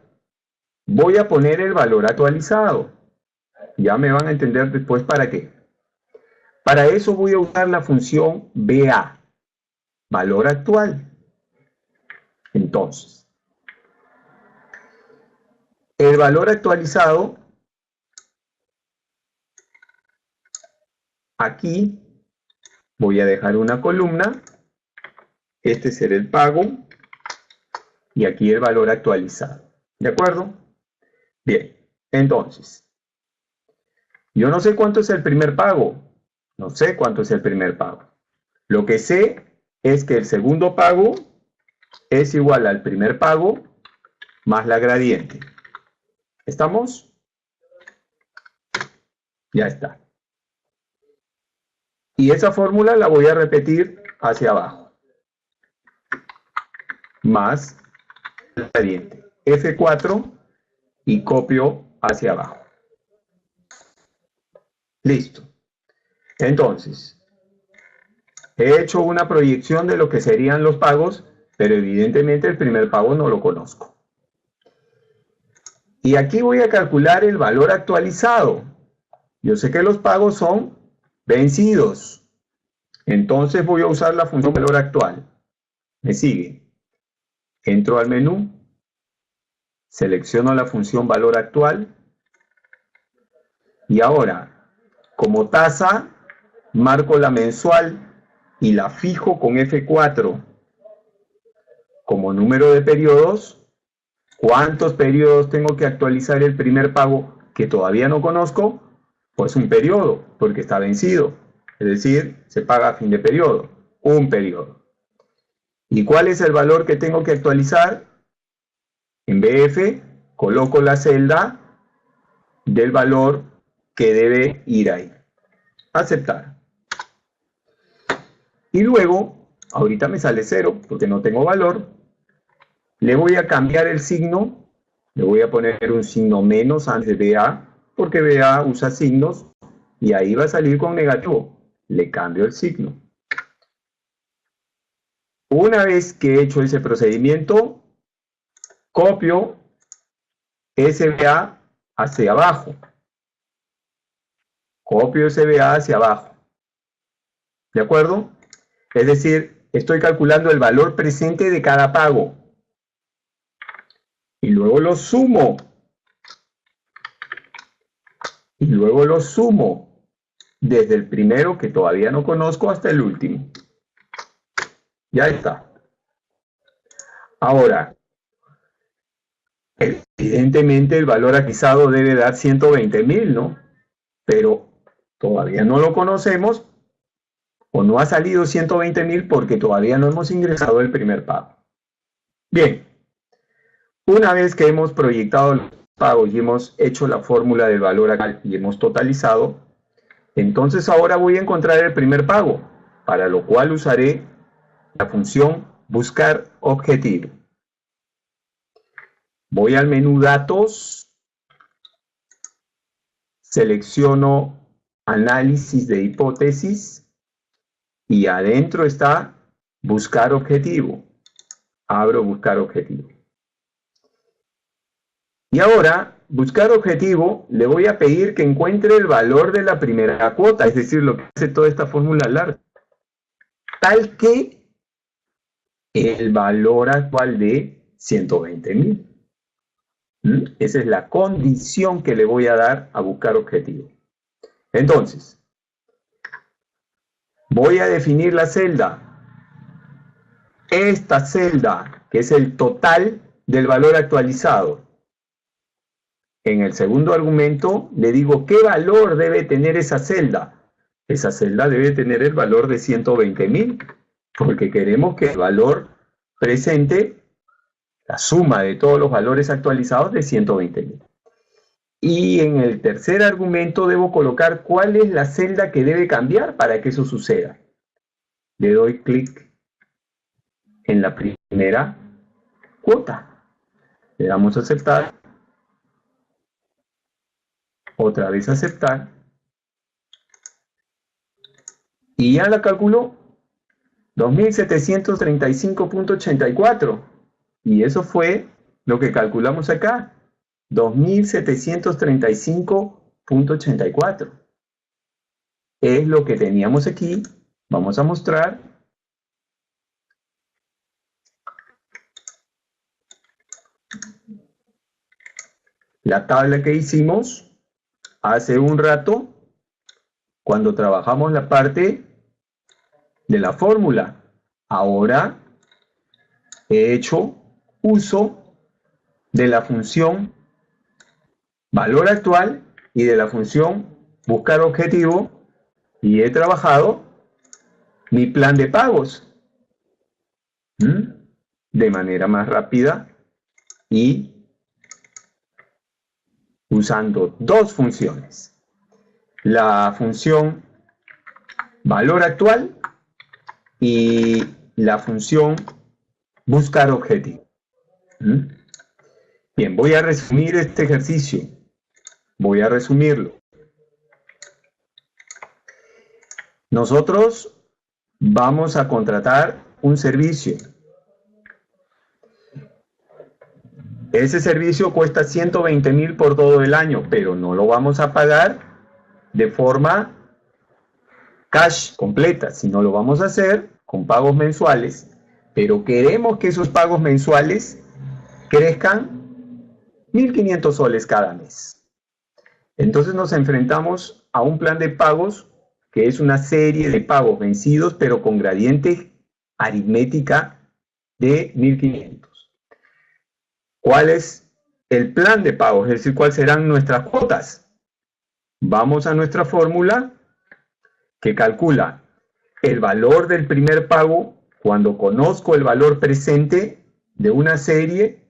voy a poner el valor actualizado. Ya me van a entender después para qué. Para eso voy a usar la función VA, valor actual. Entonces, el valor actualizado, aquí voy a dejar una columna, este será el pago, y aquí el valor actualizado. ¿De acuerdo? Bien, entonces, yo no sé cuánto es el primer pago. No sé cuánto es el primer pago. Lo que sé es que el segundo pago es igual al primer pago más la gradiente. ¿Estamos? Ya está. Y esa fórmula la voy a repetir hacia abajo. Más el gradiente. F4 y copio hacia abajo. Listo. Entonces, he hecho una proyección de lo que serían los pagos, pero evidentemente el primer pago no lo conozco. Y aquí voy a calcular el valor actualizado. Yo sé que los pagos son vencidos. Entonces voy a usar la función valor actual. ¿Me sigue? Entro al menú, selecciono la función valor actual y ahora, como tasa, marco la mensual y la fijo con F4. Como número de periodos, ¿cuántos periodos tengo que actualizar el primer pago que todavía no conozco? Pues un periodo, porque está vencido. Es decir, se paga a fin de periodo. Un periodo. ¿Y cuál es el valor que tengo que actualizar? En BF coloco la celda del valor que debe ir ahí. Aceptar. Y luego, ahorita me sale 0 porque no tengo valor. Le voy a cambiar el signo. Le voy a poner un signo menos antes de BA, porque BA usa signos y ahí va a salir con negativo. Le cambio el signo. Una vez que he hecho ese procedimiento, copio SBA hacia abajo. Copio SBA hacia abajo. ¿De acuerdo? Es decir, estoy calculando el valor presente de cada pago. Y luego lo sumo. Y luego lo sumo desde el primero que todavía no conozco hasta el último. Ya está. Ahora, evidentemente el valor actualizado debe dar 120.000, ¿no? Pero todavía no lo conocemos o no ha salido 120.000 porque todavía no hemos ingresado el primer pago. Bien, una vez que hemos proyectado los pagos y hemos hecho la fórmula del valor actual y hemos totalizado, entonces ahora voy a encontrar el primer pago, para lo cual usaré la función buscar objetivo. Voy al menú datos, selecciono análisis de hipótesis y adentro está buscar objetivo. Abro buscar objetivo. Y ahora, buscar objetivo, le voy a pedir que encuentre el valor de la primera cuota, es decir, lo que hace toda esta fórmula larga, tal que el valor actual de 120.000. Esa es la condición que le voy a dar a buscar objetivo. Entonces, voy a definir la celda. Esta celda, que es el total del valor actualizado. En el segundo argumento le digo qué valor debe tener esa celda. Esa celda debe tener el valor de 120.000, porque queremos que el valor presente la suma de todos los valores actualizados de 120.000. Y en el tercer argumento debo colocar cuál es la celda que debe cambiar para que eso suceda. Le doy clic en la primera cuota. Le damos a aceptar. Otra vez aceptar. Y ya la calculó. 2.735.84. Y eso fue lo que calculamos acá. 2.735.84. Es lo que teníamos aquí. Vamos a mostrar. La tabla que hicimos hace un rato cuando trabajamos la parte de la fórmula. Ahora he hecho uso de la función valor actual y de la función buscar objetivo y he trabajado mi plan de pagos de manera más rápida y usando dos funciones. La función valor actual y la función buscar objetivo. Bien, voy a resumir este ejercicio. Voy a resumirlo. Nosotros vamos a contratar un servicio. Ese servicio cuesta 120.000 por todo el año, pero no lo vamos a pagar de forma cash completa, sino lo vamos a hacer con pagos mensuales, pero queremos que esos pagos mensuales crezcan 1.500 soles cada mes. Entonces nos enfrentamos a un plan de pagos que es una serie de pagos vencidos, pero con gradiente aritmética de 1.500. ¿Cuál es el plan de pagos? Es decir, ¿cuáles serán nuestras cuotas? Vamos a nuestra fórmula que calcula el valor del primer pago cuando conozco el valor presente de una serie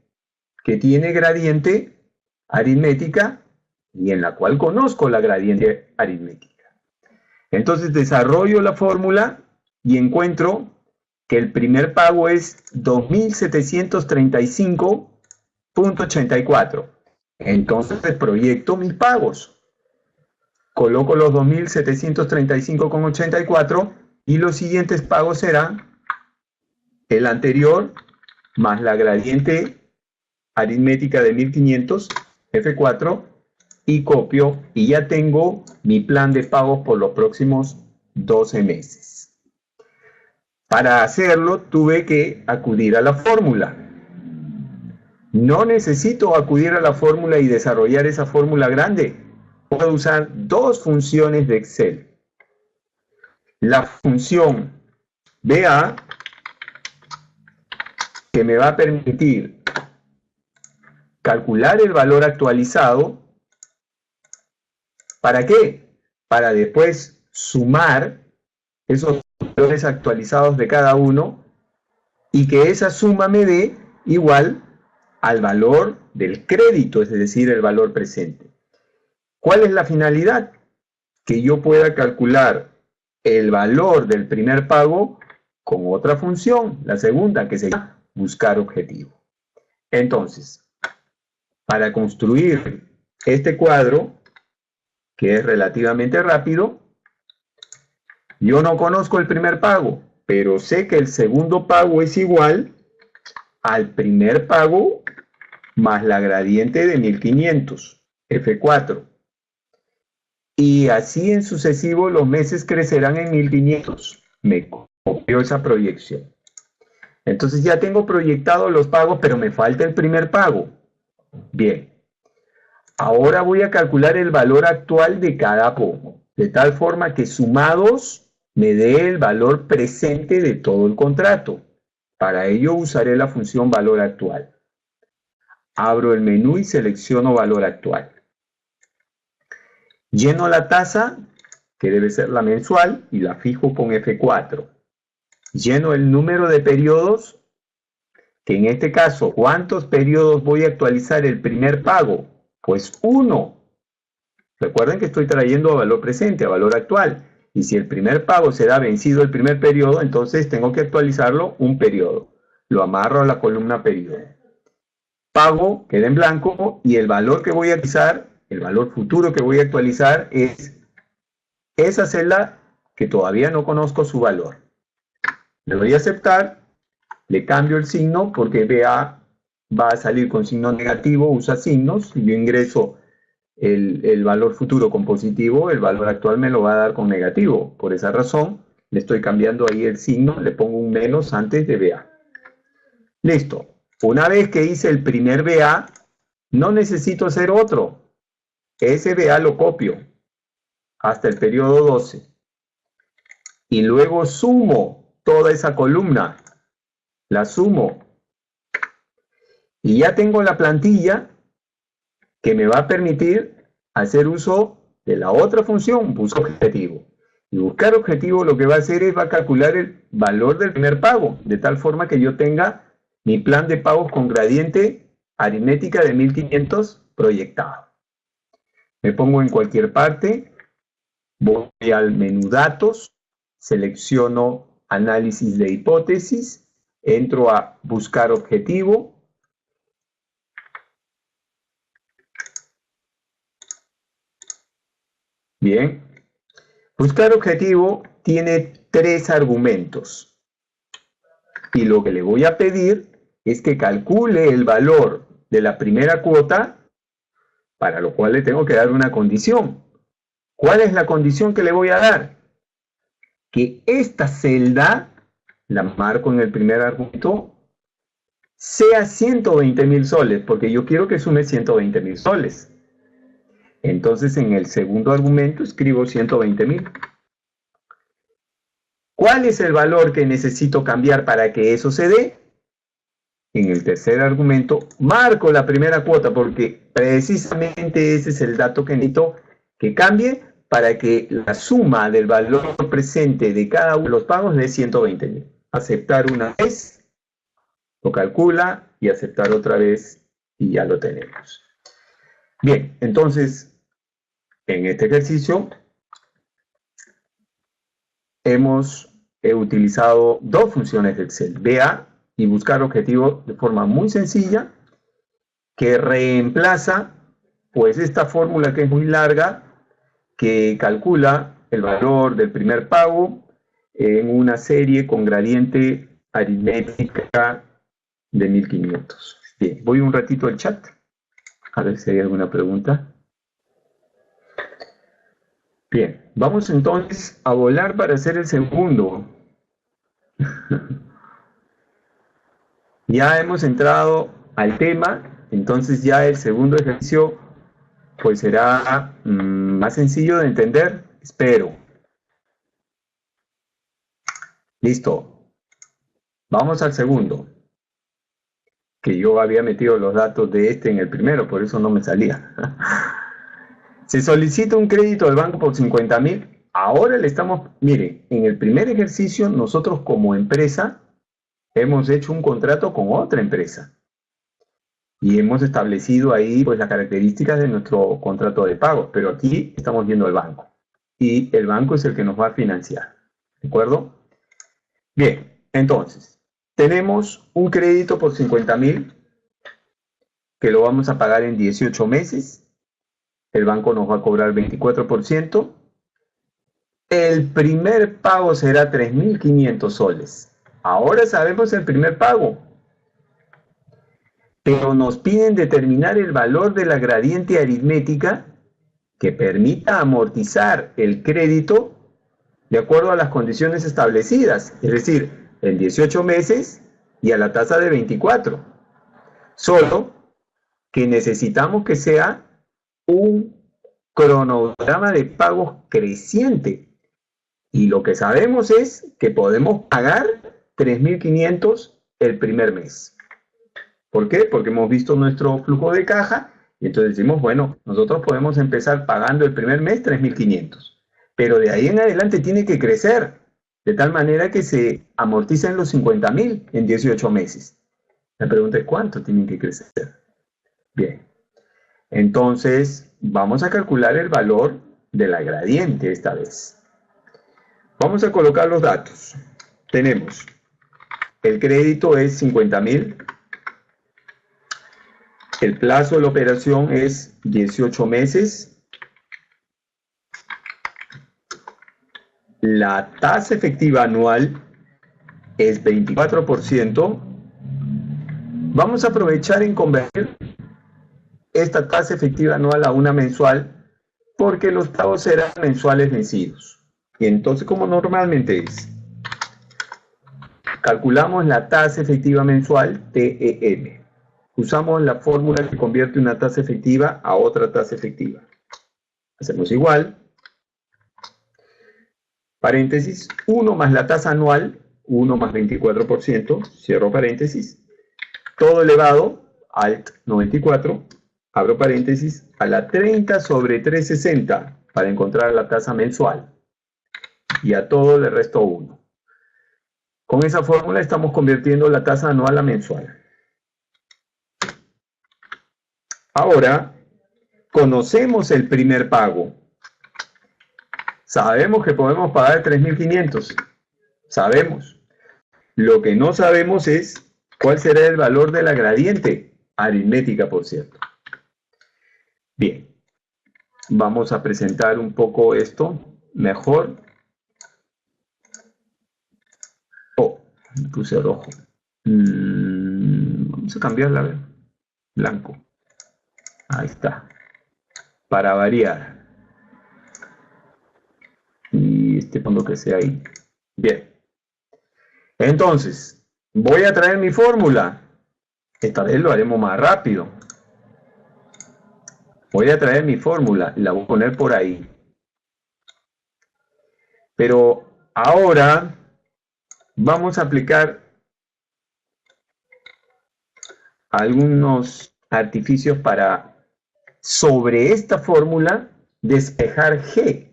que tiene gradiente aritmética y en la cual conozco la gradiente aritmética. Entonces desarrollo la fórmula y encuentro que el primer pago es 2.735.84. Entonces proyecto mis pagos. Coloco los 2.735.84 y los siguientes pagos serán el anterior más la gradiente aritmética de 1.500, F4, y copio y ya tengo mi plan de pagos por los próximos 12 meses. Para hacerlo tuve que acudir a la fórmula. No necesito acudir a la fórmula y desarrollar esa fórmula grande. Puedo usar dos funciones de Excel. La función BA, que me va a permitir calcular el valor actualizado. ¿Para qué? Para después sumar esos valores actualizados de cada uno y que esa suma me dé igual al valor del crédito, es decir, el valor presente. ¿Cuál es la finalidad? Que yo pueda calcular el valor del primer pago con otra función, la segunda, que se llama buscar objetivo. Entonces, para construir este cuadro, que es relativamente rápido, yo no conozco el primer pago, pero sé que el segundo pago es igual al primer pago más la gradiente de 1.500, F4. Y así en sucesivo los meses crecerán en 1.500. Me copio esa proyección. Entonces ya tengo proyectados los pagos, pero me falta el primer pago. Bien. Ahora voy a calcular el valor actual de cada pago, de tal forma que sumados me dé el valor presente de todo el contrato. Para ello usaré la función valor actual. Abro el menú y selecciono valor actual. Lleno la tasa, que debe ser la mensual, y la fijo con F4. Lleno el número de periodos, que en este caso, ¿cuántos periodos voy a actualizar el primer pago? Pues 1. Recuerden que estoy trayendo a valor presente, a valor actual. Y si el primer pago se da vencido el primer periodo, entonces tengo que actualizarlo un periodo. Lo amarro a la columna periodo. Pago queda en blanco y el valor que voy a actualizar, el valor futuro que voy a actualizar es esa celda que todavía no conozco su valor. Le doy a aceptar, le cambio el signo porque BA va a salir con signo negativo, usa signos, y yo ingreso el valor futuro con positivo, el valor actual me lo va a dar con negativo. Por esa razón, le estoy cambiando ahí el signo, le pongo un menos antes de BA. Listo. Una vez que hice el primer BA, no necesito hacer otro. Ese BA lo copio hasta el periodo 12. Y luego sumo toda esa columna. La sumo. Y ya tengo la plantilla que me va a permitir hacer uso de la otra función, buscar objetivo. Y buscar objetivo lo que va a hacer es va a calcular el valor del primer pago, de tal forma que yo tenga mi plan de pagos con gradiente aritmética de 1500 proyectado. Me pongo en cualquier parte, voy al menú datos, selecciono análisis de hipótesis, entro a buscar objetivo. Bien, buscar objetivo tiene 3 argumentos. Y lo que le voy a pedir es que calcule el valor de la primera cuota, para lo cual le tengo que dar una condición. ¿Cuál es la condición que le voy a dar? Que esta celda, la marco en el primer argumento, sea 120.000 soles, porque yo quiero que sume 120.000 soles. Entonces en el segundo argumento escribo 120.000. ¿Cuál es el valor que necesito cambiar para que eso se dé? En el tercer argumento marco la primera cuota porque precisamente ese es el dato que necesito que cambie para que la suma del valor presente de cada uno de los pagos dé 120.000. Aceptar una vez, lo calcula y aceptar otra vez y ya lo tenemos. Bien, entonces en este ejercicio hemos utilizado dos funciones de Excel, BA y buscar objetivos de forma muy sencilla, que reemplaza pues esta fórmula que es muy larga, que calcula el valor del primer pago en una serie con gradiente aritmética de 1500. Bien, voy un ratito al chat, a ver si hay alguna pregunta. Bien, vamos entonces a volar para hacer el segundo. Ya hemos entrado al tema, entonces ya el segundo ejercicio pues será más sencillo de entender, espero. Listo. Vamos al segundo, que yo había metido los datos de este en el primero, por eso no me salía. Se solicita un crédito al banco por 50.000. Ahora le estamos, mire, en el primer ejercicio nosotros como empresa hemos hecho un contrato con otra empresa y hemos establecido ahí pues las características de nuestro contrato de pagos, pero aquí estamos viendo al banco y el banco es el que nos va a financiar, ¿de acuerdo? Bien, entonces tenemos un crédito por 50.000 que lo vamos a pagar en 18 meses, el banco nos va a cobrar 24%, el primer pago será 3.500 soles. Ahora sabemos el primer pago, pero nos piden determinar el valor de la gradiente aritmética que permita amortizar el crédito de acuerdo a las condiciones establecidas, es decir, en 18 meses y a la tasa de 24. Solo que necesitamos que sea un cronograma de pagos creciente. Y lo que sabemos es que podemos pagar 3.500 el primer mes. ¿Por qué? Porque hemos visto nuestro flujo de caja y entonces decimos, bueno, nosotros podemos empezar pagando el primer mes 3.500. Pero de ahí en adelante tiene que crecer, de tal manera que se amorticen los 50.000 en 18 meses. La pregunta es, ¿cuánto tienen que crecer? Bien, entonces vamos a calcular el valor de la gradiente esta vez. Vamos a colocar los datos. Tenemos, el crédito es 50.000. El plazo de la operación es 18 meses. La tasa efectiva anual es 24%. Vamos a aprovechar en convertir esta tasa efectiva anual a una mensual porque los pagos serán mensuales vencidos. Y entonces, como normalmente es, calculamos la tasa efectiva mensual TEM. Usamos la fórmula que convierte una tasa efectiva a otra tasa efectiva. Hacemos igual. Paréntesis, 1 más la tasa anual, 1 más 24%, cierro paréntesis, todo elevado, alt 94, abro paréntesis, a la 30 sobre 360 para encontrar la tasa mensual. Y a todo le resto 1. Con esa fórmula estamos convirtiendo la tasa anual a mensual. Ahora, conocemos el primer pago. Sabemos que podemos pagar 3.500. Sabemos. Lo que no sabemos es cuál será el valor de la gradiente, aritmética por cierto. Bien. Vamos a presentar un poco esto mejor. Oh, me puse rojo. Vamos a cambiarla a blanco. Ahí está. Para variar. Y este fondo que sea ahí. Bien. Entonces, voy a traer mi fórmula. Esta vez lo haremos más rápido. Voy a traer mi fórmula y la voy a poner por ahí. Pero ahora vamos a aplicar algunos artificios para, sobre esta fórmula, despejar G.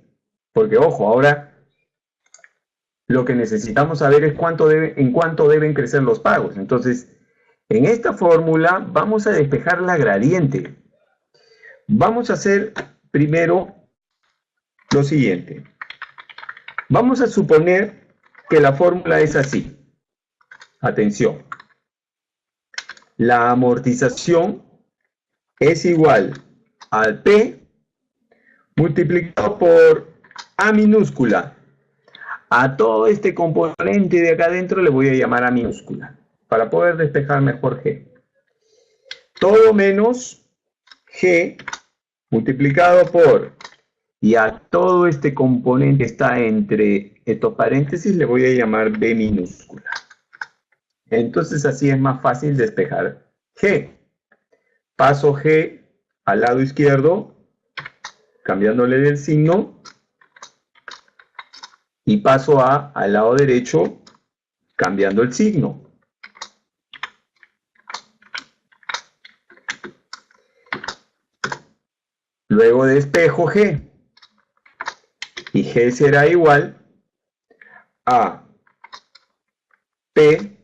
Porque, ojo, ahora lo que necesitamos saber es en cuánto deben crecer los pagos. Entonces, en esta fórmula vamos a despejar la gradiente. Vamos a hacer primero lo siguiente. Vamos a suponer que la fórmula es así. Atención. La amortización es igual al P multiplicado por A minúscula. A todo este componente de acá adentro le voy a llamar A minúscula, para poder despejar mejor G. Todo menos G multiplicado por, y a todo este componente está entre estos paréntesis le voy a llamar B minúscula. Entonces así es más fácil despejar G. Paso G al lado izquierdo, cambiándole del signo, y paso A al lado derecho, cambiando el signo. Luego despejo G. Y G será igual a P,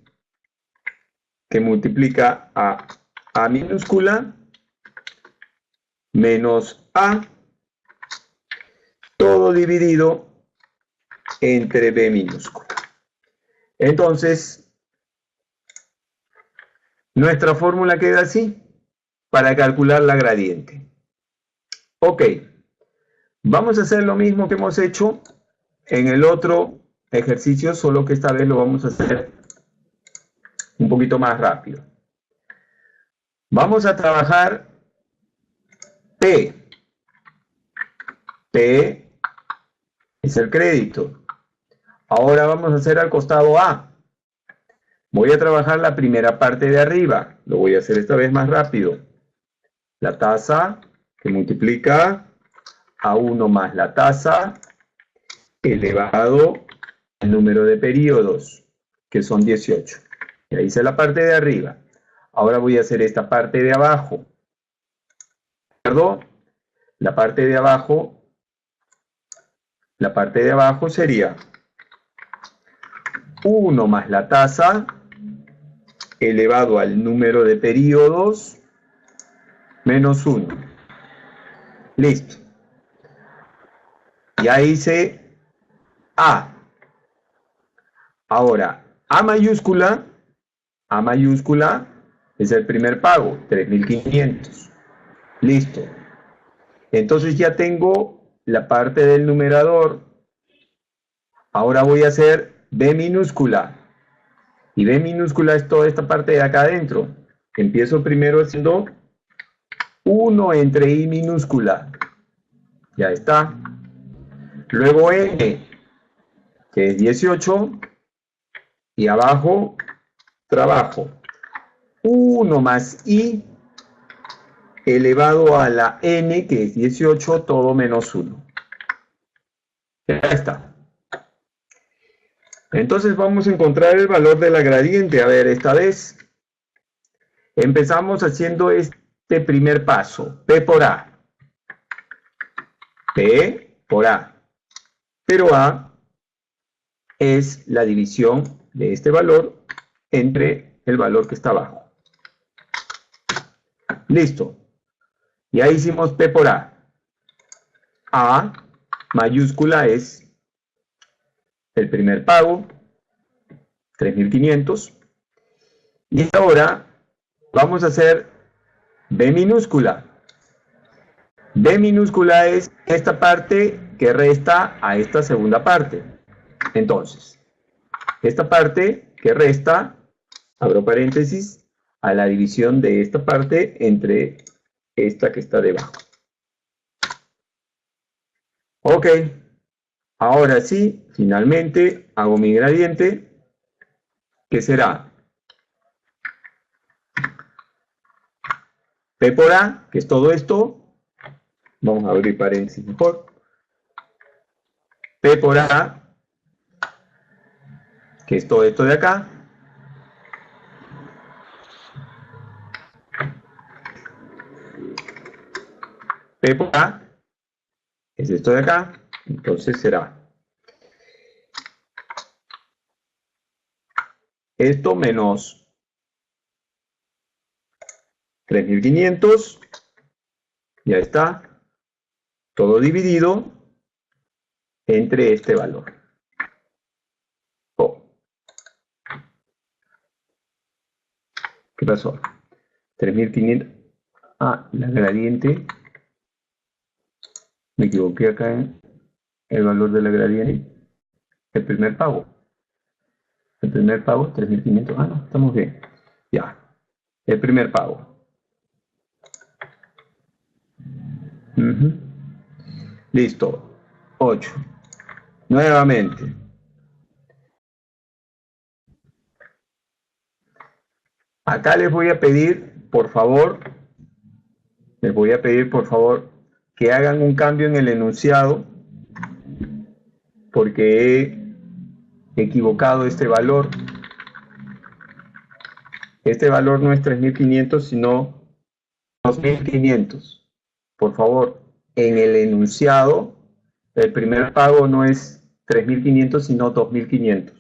que multiplica a A minúscula, menos A, todo dividido entre B minúscula. Entonces, nuestra fórmula queda así, para calcular la gradiente. Ok, vamos a hacer lo mismo que hemos hecho en el otro ejercicio, solo que esta vez lo vamos a hacer un poquito más rápido. Vamos a trabajar P. P es el crédito. Ahora vamos a hacer al costado A. Voy a trabajar la primera parte de arriba. Lo voy a hacer esta vez más rápido. La tasa que multiplica a 1 más la tasa elevado al número de periodos, que son 18. Ya hice la parte de arriba. Ahora voy a hacer esta parte de abajo. ¿De acuerdo? La parte de abajo sería 1 más la tasa elevado al número de periodos menos 1. Listo. Ya hice A. Ahora, A mayúscula es el primer pago, 3.500. Listo. Entonces ya tengo la parte del numerador. Ahora voy a hacer B minúscula. Y B minúscula es toda esta parte de acá adentro. empiezo primero haciendo 1 entre I minúscula. Ya está. Luego N, que es 18. Y abajo, trabajo. 1 más I elevado a la N, que es 18, todo menos 1. Ya está. Entonces vamos a encontrar el valor de la gradiente. A ver, esta vez empezamos haciendo este primer paso. P por A. P por A. Pero A es la división de este valor entre el valor que está abajo. Listo. Ya hicimos P por A. A mayúscula es el primer pago, 3.500. Y ahora vamos a hacer B minúscula. B minúscula es esta parte que resta a esta segunda parte. Entonces, esta parte que resta, abro paréntesis, a la división de esta parte entre esta que está debajo. Ok, ahora sí, finalmente hago mi gradiente, que será P por A, que es todo esto. Vamos a abrir paréntesis mejor. P por A, que es todo esto de acá. P por A, es esto de acá. Entonces será esto menos 3.500. Ya está. Todo dividido entre este valor. Oh. ¿Qué pasó? 3.500. Ah, la gradiente. Me equivoqué acá en el valor de la gradiente. El primer pago. El primer pago, 3.500. Ah, no, estamos bien. Ya. El primer pago. Listo. 8. Nuevamente. Acá les voy a pedir, por favor, que hagan un cambio en el enunciado, porque he equivocado este valor. Este valor no es 3.500, sino 2.500. Por favor, en el enunciado, el primer pago no es 3.500, sino 2.500.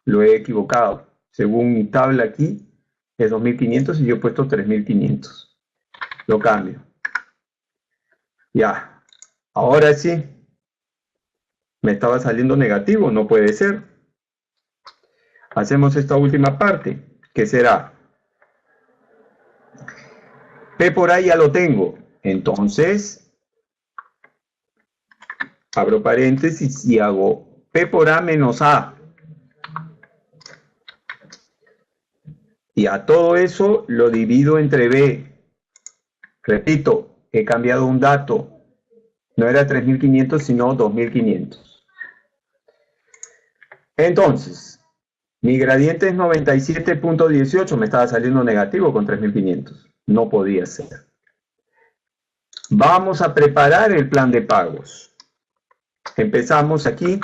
Lo he equivocado. Según mi tabla aquí, es 2.500 y yo he puesto 3.500. Lo cambio. Ya. Ahora sí. Me estaba saliendo negativo, no puede ser. Hacemos esta última parte, que será P por A ya lo tengo. Entonces, abro paréntesis y hago P por A menos A. Y a todo eso lo divido entre B. Repito, he cambiado un dato. No era 3.500, sino 2.500. Entonces, mi gradiente es 97.18. Me estaba saliendo negativo con 3.500. No podía ser. Vamos a preparar el plan de pagos. Empezamos aquí.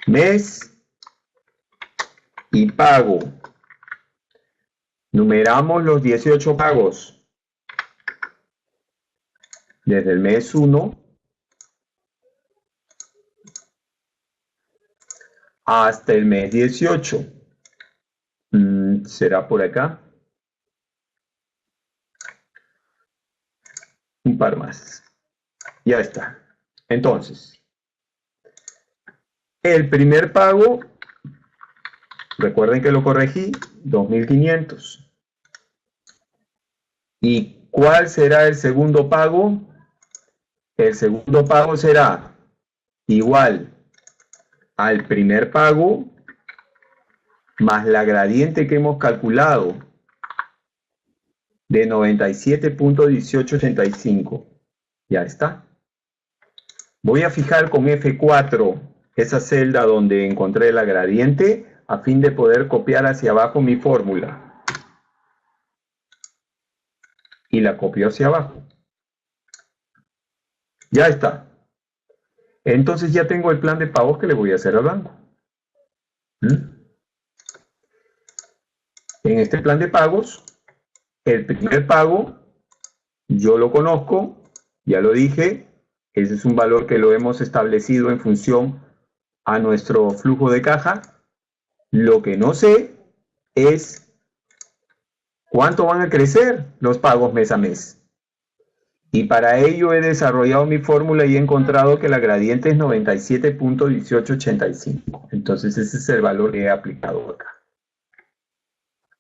Mes y pago. Numeramos los 18 pagos. Desde el mes 1 hasta el mes 18. ¿Será por acá? Un par más. Ya está. Entonces, el primer pago, recuerden que lo corregí, 2.500. ¿Y cuál será el segundo pago? El segundo pago será igual al primer pago más la gradiente que hemos calculado de 97.1885. Ya está. Voy a fijar con F4 esa celda donde encontré la gradiente a fin de poder copiar hacia abajo mi fórmula. Y la copio hacia abajo. Ya está. Entonces ya tengo el plan de pagos que le voy a hacer al banco. En este plan de pagos, el primer pago, yo lo conozco, ya lo dije, ese es un valor que lo hemos establecido en función a nuestro flujo de caja. Lo que no sé es cuánto van a crecer los pagos mes a mes. Y para ello he desarrollado mi fórmula y he encontrado que la gradiente es 97.1885. Entonces ese es el valor que he aplicado acá.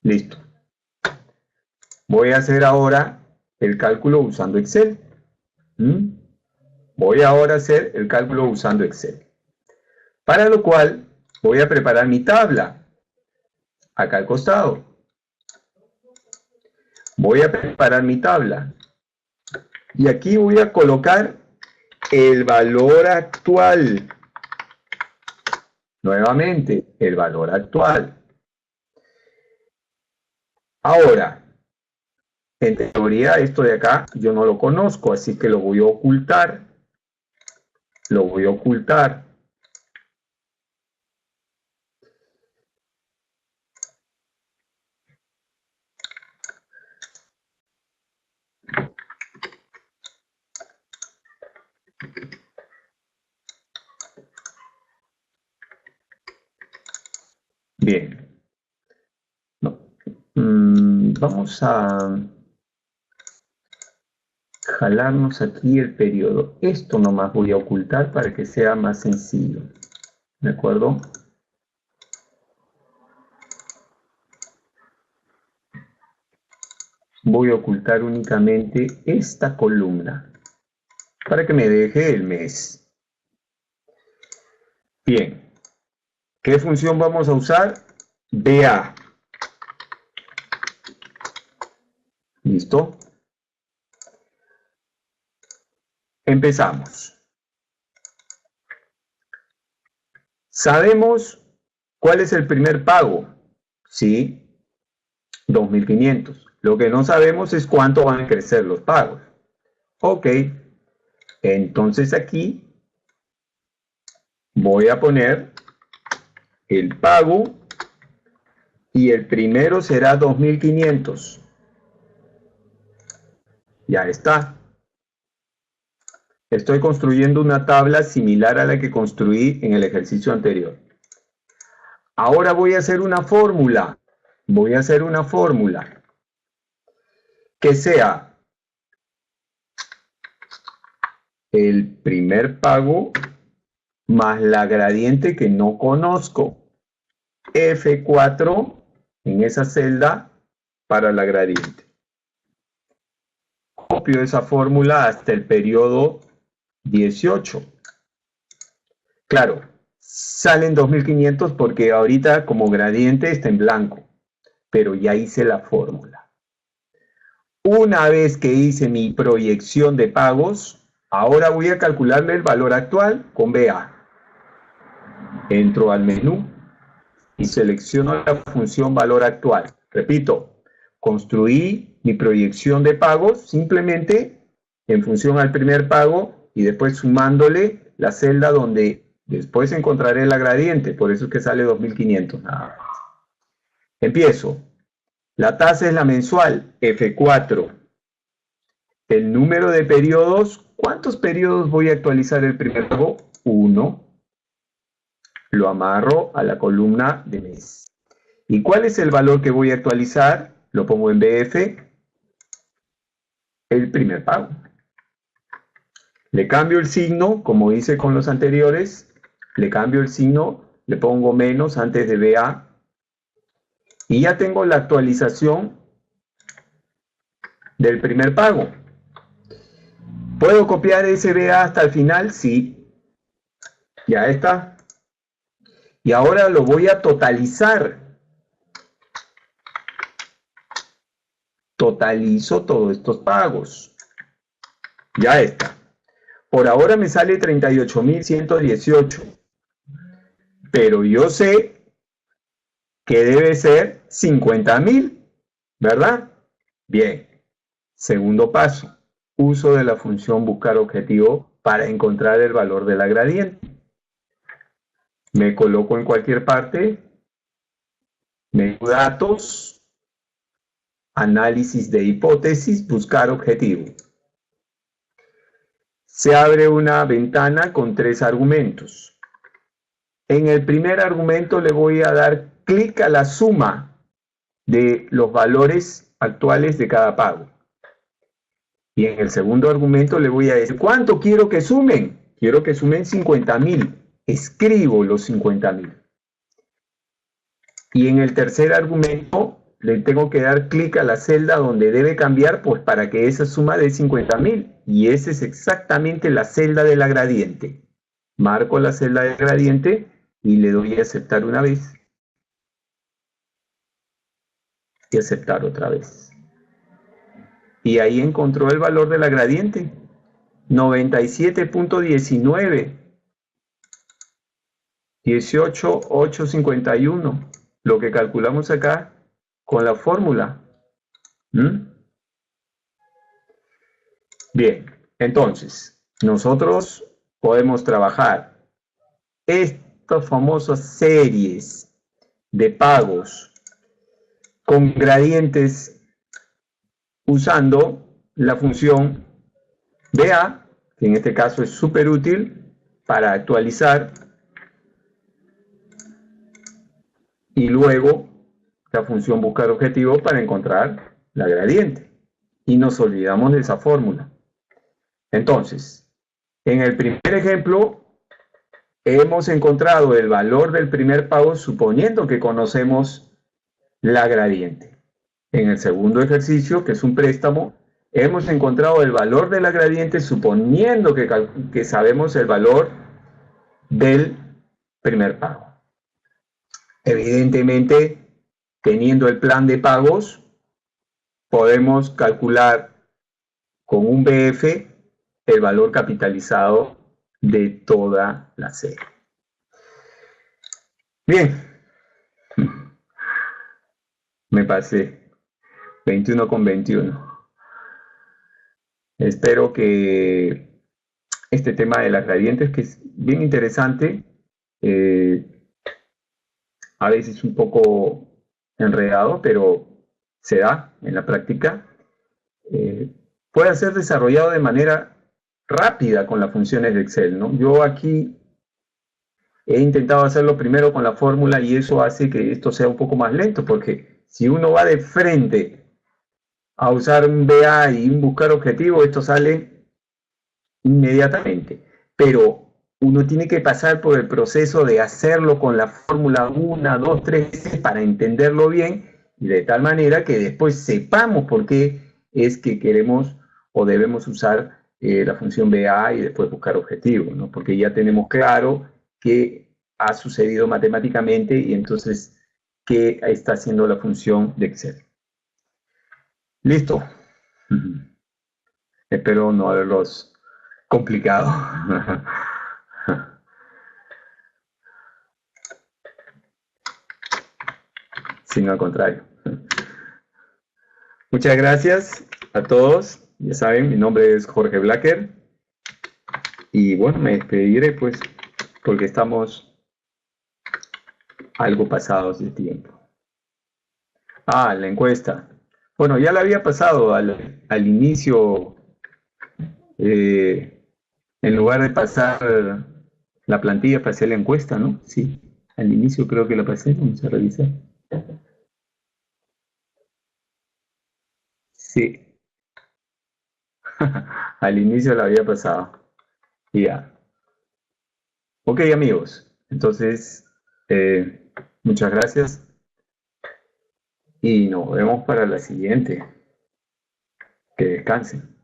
Listo. Voy a hacer ahora el cálculo usando Excel. Voy ahora a hacer el cálculo usando Excel. Para lo cual voy a preparar mi tabla. Acá al costado. Voy a preparar mi tabla. Y aquí voy a colocar el valor actual. Nuevamente, el valor actual. Ahora, en teoría esto de acá yo no lo conozco, así que lo voy a ocultar. Lo voy a ocultar. Bien. No. Vamos a jalarnos aquí el periodo. Esto nomás voy a ocultar para que sea más sencillo. ¿De acuerdo? Voy a ocultar únicamente esta columna para que me deje el mes. Bien. ¿Qué función vamos a usar? BA. ¿Listo? Empezamos. Sabemos cuál es el primer pago. Sí, 2.500. Lo que no sabemos es cuánto van a crecer los pagos. Ok. Entonces aquí voy a poner el pago y el primero será 2.500. Ya está. Estoy construyendo una tabla similar a la que construí en el ejercicio anterior. Ahora voy a hacer una fórmula. Voy a hacer una fórmula que sea el primer pago más la gradiente que no conozco. F4 en esa celda para la gradiente. Copio esa fórmula hasta el periodo 18. Claro, salen 2.500 porque ahorita como gradiente está en blanco, pero ya hice la fórmula. Una vez que hice mi proyección de pagos, ahora voy a calcularle el valor actual con BA. Entro al menú y selecciono la función valor actual. Repito, construí mi proyección de pagos simplemente en función al primer pago y después sumándole la celda donde después encontraré la gradiente, por eso es que sale 2.500 nada más. Empiezo. La tasa es la mensual, F4. El número de periodos, ¿cuántos periodos voy a actualizar el primer pago? 1. Lo amarro a la columna de mes. ¿Y cuál es el valor que voy a actualizar? Lo pongo en BF. El primer pago. Le cambio el signo, como hice con los anteriores. Le cambio el signo, le pongo menos antes de BA. Y ya tengo la actualización del primer pago. ¿Puedo copiar ese BA hasta el final? Sí. Ya está. Y ahora lo voy a totalizar. totalizo todos estos pagos. Ya está. Por ahora me sale 38.118. Pero yo sé que debe ser 50.000, ¿verdad? Bien. Segundo paso. Uso de la función buscar objetivo para encontrar el valor de la gradiente. Me coloco en cualquier parte. Menú datos. Análisis de hipótesis. Buscar objetivo. Se abre una ventana con 3 argumentos. En el primer argumento le voy a dar clic a la suma de los valores actuales de cada pago. Y en el segundo argumento le voy a decir, ¿cuánto quiero que sumen? Quiero que sumen 50.000. Escribo los 50.000. Y en el tercer argumento le tengo que dar clic a la celda donde debe cambiar, pues para que esa suma dé 50.000. Y esa es exactamente la celda de la gradiente. Marco la celda del gradiente y le doy a aceptar una vez. Y aceptar otra vez. Y ahí encontró el valor de la gradiente. 97.19. 18.851. Lo que calculamos acá con la fórmula. Bien, entonces, nosotros podemos trabajar estas famosas series de pagos con gradientes usando la función BA, que en este caso es súper útil para actualizar, y luego la función buscar objetivo para encontrar la gradiente. Y nos olvidamos de esa fórmula. Entonces, en el primer ejemplo, hemos encontrado el valor del primer pago suponiendo que conocemos la gradiente. En el segundo ejercicio, que es un préstamo, hemos encontrado el valor de la gradiente suponiendo que sabemos el valor del primer pago. Evidentemente, teniendo el plan de pagos, podemos calcular con un BF el valor capitalizado de toda la serie. Bien, me pasé 21,21. Espero que este tema de las gradientes, que es bien interesante, a veces un poco enredado, pero se da en la práctica, puede ser desarrollado de manera rápida con las funciones de Excel, ¿no? Yo aquí he intentado hacerlo primero con la fórmula y eso hace que esto sea un poco más lento, porque si uno va de frente a usar un BA y un buscar objetivo, esto sale inmediatamente. Pero uno tiene que pasar por el proceso de hacerlo con la fórmula 1, 2, 3 veces para entenderlo bien y de tal manera que después sepamos por qué es que queremos o debemos usar la función BA y después buscar objetivo, ¿no? Porque ya tenemos claro qué ha sucedido matemáticamente y entonces qué está haciendo la función de Excel. Listo. Espero no haberlos complicado. Sino al contrario. Muchas gracias a todos. Ya saben, mi nombre es Jorge Blacker. Y bueno, me despediré pues porque estamos algo pasados de tiempo. Ah, la encuesta. Bueno, ya la había pasado al inicio, en lugar de pasar la plantilla, pasé la encuesta, ¿no? Sí, al inicio creo que la pasé, vamos a revisar. Sí, al inicio la había pasado. Ya. Ok, amigos, entonces, muchas gracias y nos vemos para la siguiente. Que descansen.